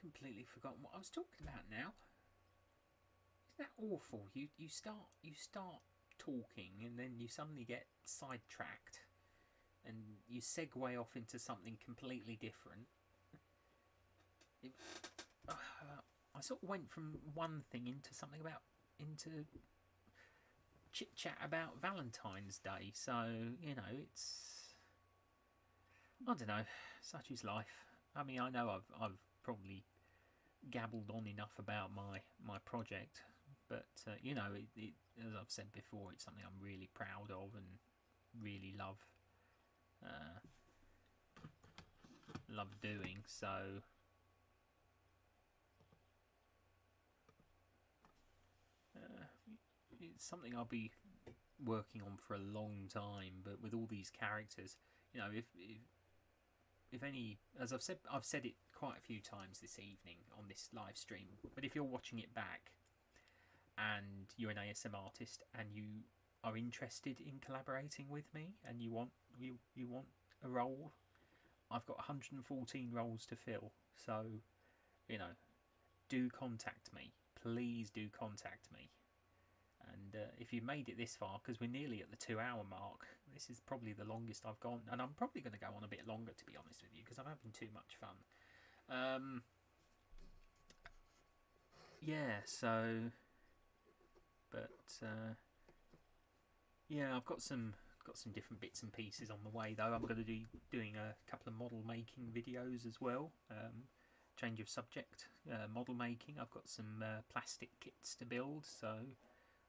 Completely forgotten what I was talking about now. Isn't that awful? You start talking and then you suddenly get sidetracked and you segue off into something completely different. I sort of went from one thing into something into chit chat about Valentine's Day. So it's, I don't know, such is life. I mean, I know I've probably gabbled on enough about my project, but it, as I've said before, it's something I'm really proud of and really love doing. So it's something I'll be working on for a long time. But with all these characters, if any, as I've said it quite a few times this evening on this live stream. But if you're watching it back and you're an ASM artist and you are interested in collaborating with me and you want a role, I've got 114 roles to fill. So do contact me. Please do contact me. And if you've made it this far, because we're nearly at the 2-hour mark, this is probably the longest I've gone, and I'm probably going to go on a bit longer, to be honest with you, because I'm having too much fun. Yeah, so But yeah, I've got some different bits and pieces on the way though. I'm going to be doing a couple of model making videos as well. Change of subject, model making. I've got some plastic kits to build, so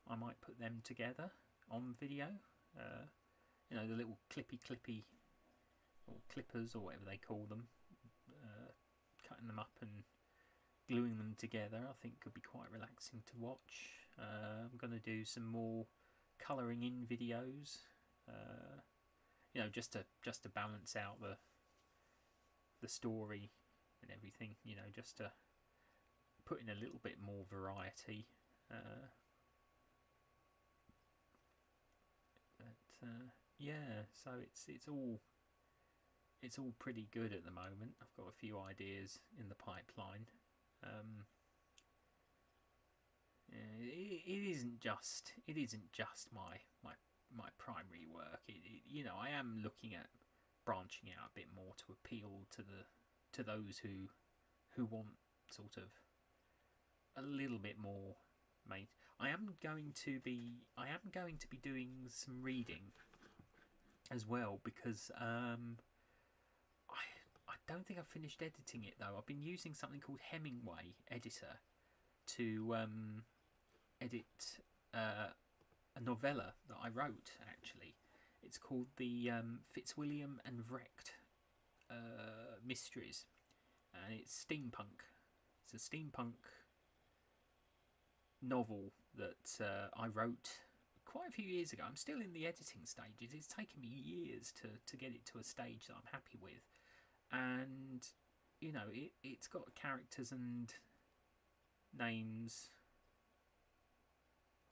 I might put them together on video. You know, the little clippy or clippers or whatever they call them. Cutting them up and gluing them together, I think could be quite relaxing to watch. I'm going to do some more colouring in videos. You know, just to balance out the story and everything. You know, just to put in a little bit more variety. Yeah, so it's all pretty good at the moment. I've got a few ideas in the pipeline. It isn't just my primary work. You know, I am looking at branching out a bit more to appeal to those who want sort of a little bit more. Mate, I am going to be doing some reading as well, because I don't think I've finished editing it though. I've been using something called Hemingway Editor to edit a novella that I wrote, actually. It's called the Fitzwilliam and Vrecht Mysteries, and it's steampunk. It's a steampunk novel that I wrote quite a few years ago. I'm still in the editing stages. It's taken me years to get it to a stage that I'm happy with, and you know, it's got characters and names.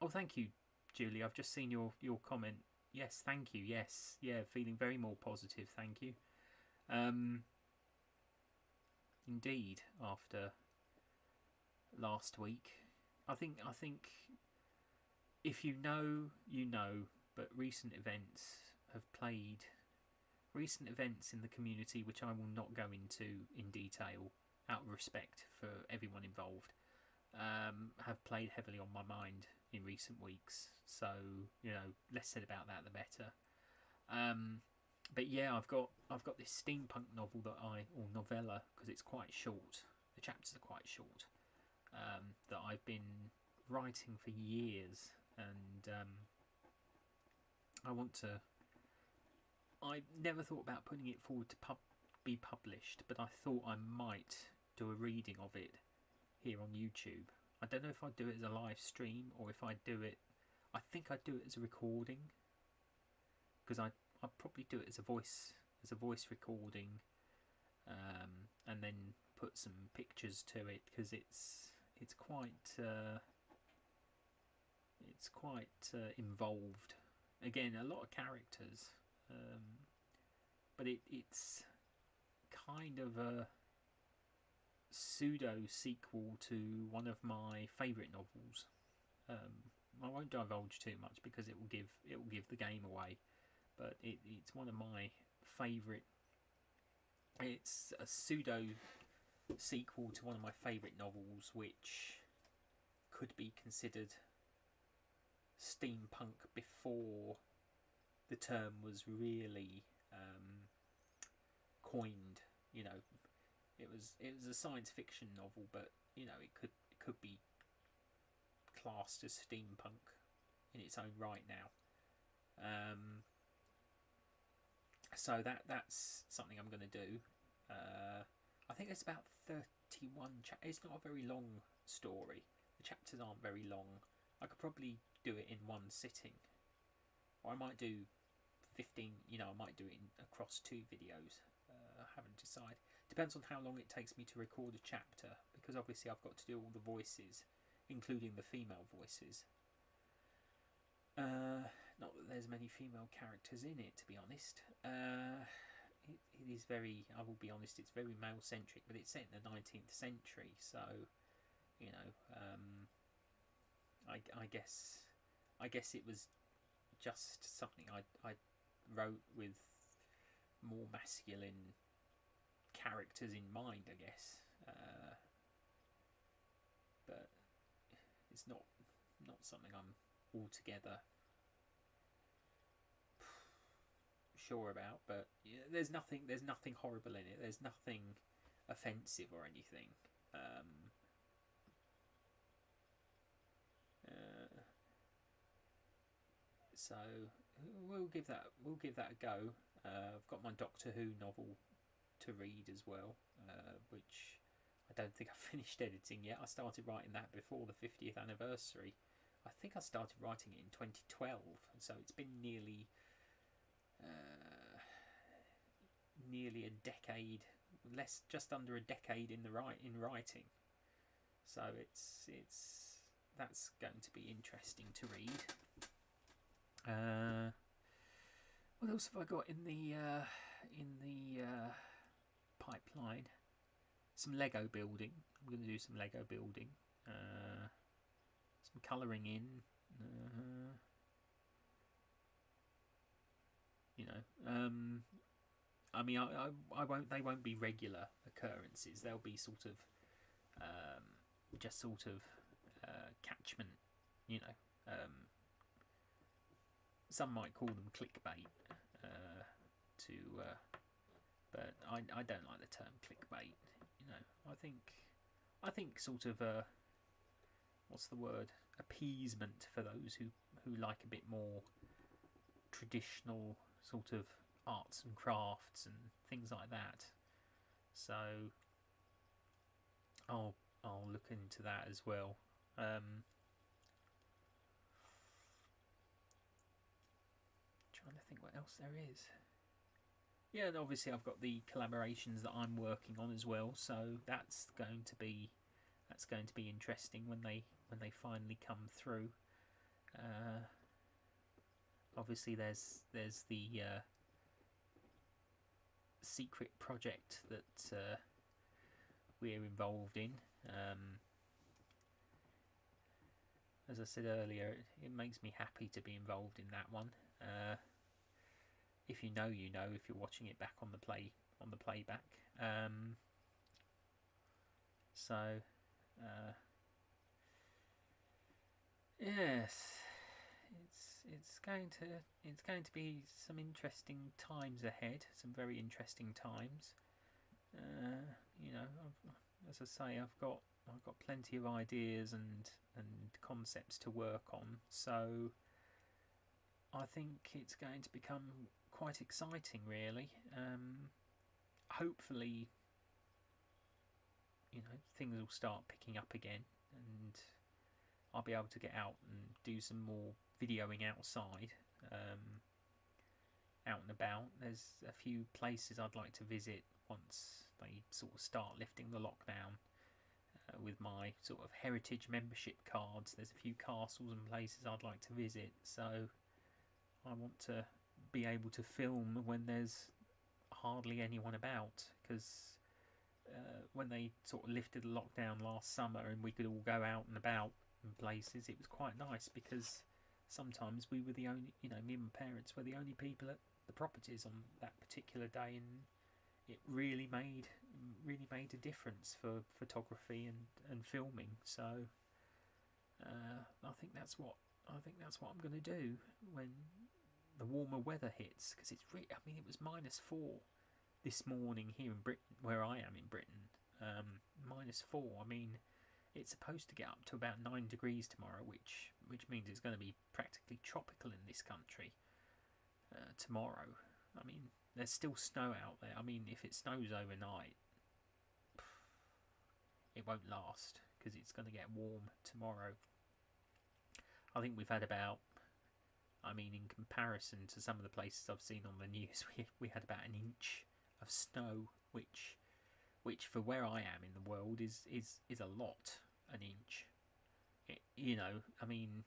Oh, thank you, Julie. I've just seen your comment. Yes, thank you. Yes, yeah, feeling very more positive. Thank you. Indeed, after last week, I think if you know, you know. But recent events in the community, which I will not go into in detail out of respect for everyone involved, have played heavily on my mind in recent weeks. So, you know, less said about that the better. But yeah, I've got this steampunk novel or novella, because it's quite short. The chapters are quite short. That I've been writing for years, and I never thought about putting it forward to be published, but I thought I might do a reading of it here on YouTube. I don't know if I'd do it as a live stream, or if I'd do it. I think I'd do it as a recording, because I'd probably do it as a voice recording, and then put some pictures to it, because it's quite involved. Again, a lot of characters, but it's kind of a pseudo sequel to one of my favourite novels. I won't divulge too much because it will give the game away, but it's one of my favourite. It's a pseudo sequel to one of my favourite novels, which could be considered steampunk before the term was really coined. You know, it was a science fiction novel, but you know, it could be classed as steampunk in its own right now. So that's something I'm going to do. I think it's about 31 chapters. It's not a very long story. The chapters aren't very long. I could probably do it in one sitting, or I might do 15. You know, I might do it across 2 videos. I haven't decided. Depends on how long it takes me to record a chapter, because obviously I've got to do all the voices, including the female voices. Not that there's many female characters in it, to be honest. It is very, I will be honest, it's very male centric, but it's set in the 19th century, so you know, I guess it was just something I wrote with more masculine characters in mind, I guess. But it's not not something I'm altogether sure about. But yeah, there's nothing horrible in it. There's nothing offensive or anything. So we'll give that a go. I've got my Doctor Who novel to read as well, which I don't think I've finished editing yet. I started writing that before the 50th anniversary. I think I started writing it in 2012, so it's been nearly a decade, just under a decade in writing. So that's going to be interesting to read. What else have I got in the pipeline? Some Lego building. I'm going to do some Lego building. Some colouring in. I mean, I won't. They won't be regular occurrences. They'll be sort of, just sort of catchment. Some might call them clickbait. But I don't like the term clickbait. I think sort of what's the word? Appeasement for those who like a bit more traditional sort of arts and crafts and things like that. So I'll look into that as well. Trying to think what else there is. Yeah, and obviously I've got the collaborations that I'm working on as well, so that's going to be interesting when they finally come through. Obviously there's the secret project that we're involved in. As I said earlier, it makes me happy to be involved in that one. If you know, if you're watching it back on the playback. Yes, it's going to be some interesting times ahead. Some very interesting times. As I say, I've got plenty of ideas and concepts to work on. So I think it's going to become quite exciting, really. Hopefully, things will start picking up again, and I'll be able to get out and do some more videoing outside, out and about. There's a few places I'd like to visit once they sort of start lifting the lockdown. With my sort of heritage membership cards, there's a few castles and places I'd like to visit. So I want to be able to film when there's hardly anyone about, because when they sort of lifted the lockdown last summer and we could all go out and about in places, it was quite nice, because sometimes we were the only, me and my parents were the only people at the properties on that particular day, and it really made a difference for photography and filming. So I think that's what I'm going to do when the warmer weather hits, because it's I mean, it was -4 this morning here in Britain, where I am in Britain. -4. I mean, it's supposed to get up to about 9 degrees tomorrow, which means it's going to be practically tropical in this country tomorrow. I mean, there's still snow out there. I mean, if it snows overnight, it won't last, because it's going to get warm tomorrow. I think we've had about, I mean, in comparison to some of the places I've seen on the news, we had about an inch of snow, which for where I am in the world is a lot. An inch, I mean,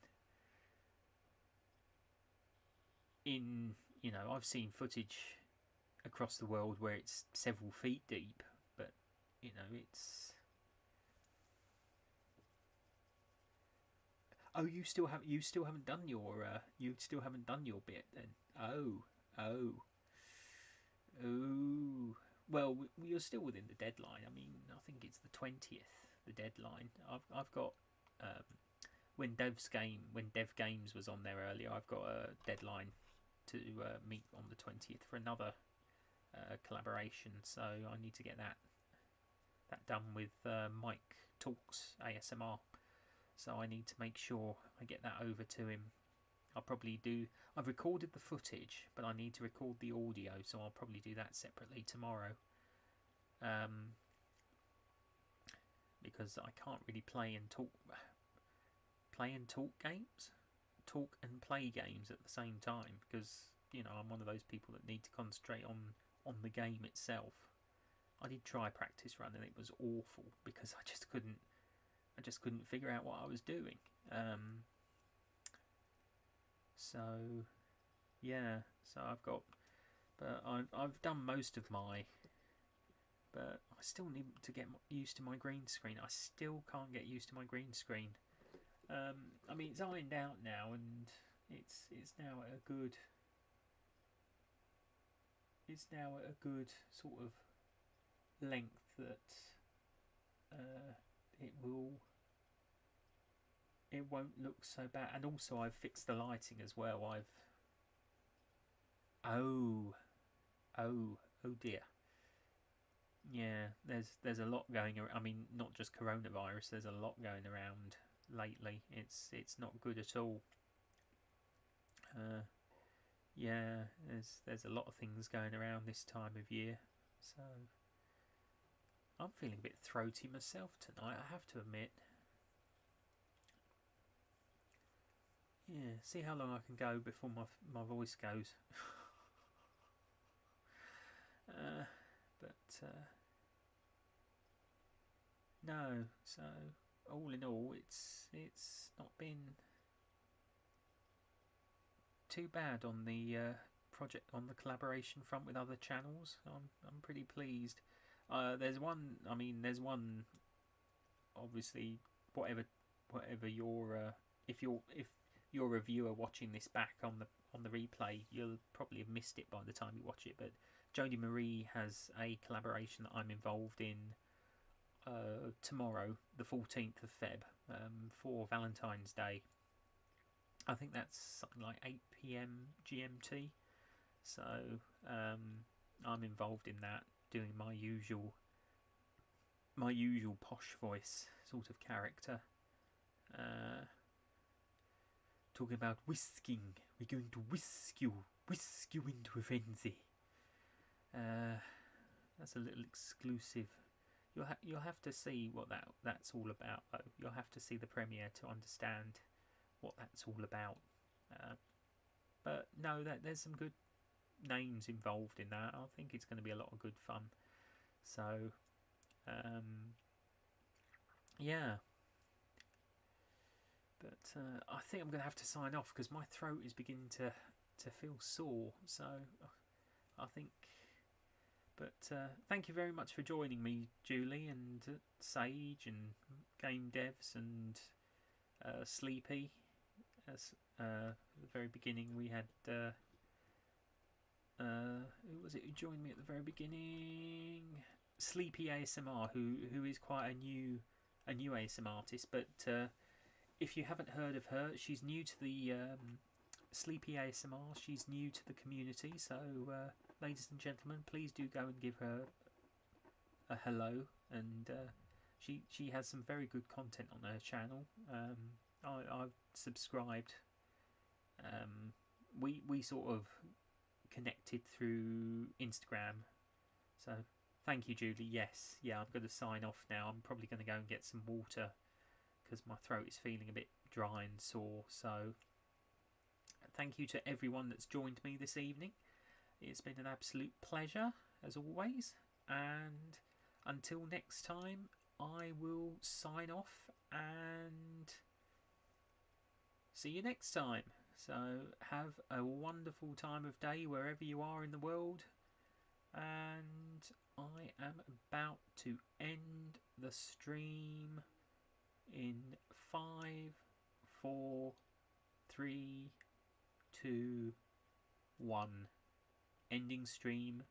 I've seen footage across the world where it's several feet deep, but it's. Oh, you still haven't done your bit then. Oh. Well, you're still within the deadline. I mean, I think it's the 20th, the deadline. I've got when Dev Games was on there earlier, I've got a deadline to meet on the 20th for another collaboration, so I need to get that done with Mike Talks ASMR. So I need to make sure I get that over to him. I've recorded the footage, but I need to record the audio, so I'll probably do that separately tomorrow. Because I can't really play and talk games, talk and play games at the same time, because I'm one of those people that need to concentrate on the game itself. I did try practice run and it was awful because I just couldn't figure out what I was doing. So I've done most of but I still need to get used to my green screen. I still can't get used to my green screen. I mean, it's ironed out now, and it's now at a good sort of length that it won't look so bad. And also I've fixed the lighting as well. Oh dear. Yeah, there's a lot going around. I mean, not just coronavirus, there's a lot going around lately. It's not good at all. Yeah, there's a lot of things going around this time of year. So I'm feeling a bit throaty myself tonight, I have to admit. Yeah, see how long I can go before my voice goes. No, so all in all, it's not been too bad on the project, on the collaboration front with other channels. I'm pretty pleased. There's one. Obviously, whatever your if you're a viewer watching this back on the replay, you'll probably have missed it by the time you watch it. But Jodie Marie has a collaboration that I'm involved in tomorrow, the 14th of Feb, for Valentine's Day. I think that's something like 8 PM GMT. So I'm involved in that, doing my usual posh voice sort of character. Talking about whisking. We're going to whisk you into a frenzy. That's a little exclusive. You'll have to see what that's all about, though. You'll have to see the premiere to understand what that's all about. But no, there's some good names involved in that. I think it's going to be a lot of good fun. So, yeah. But I think I'm going to have to sign off because my throat is beginning to feel sore. So, I think. But thank you very much for joining me, Julie, and Sage, and Game Devs, and Sleepy. At the very beginning, we had who was it who joined me at the very beginning? Sleepy ASMR, who is quite a new ASMR artist. But if you haven't heard of her, she's new to the Sleepy ASMR. She's new to the community, so. Ladies and gentlemen, please do go and give her a hello, and she has some very good content on her channel. I've subscribed. We sort of connected through Instagram, so thank you, Julie. Yes, yeah, I'm going to sign off now. I'm probably going to go and get some water because my throat is feeling a bit dry and sore. So thank you to everyone that's joined me this evening. It's been an absolute pleasure, as always, and until next time, I will sign off and see you next time. So have a wonderful time of day wherever you are in the world, and I am about to end the stream in 5, 4, 3, 2, 1. Ending stream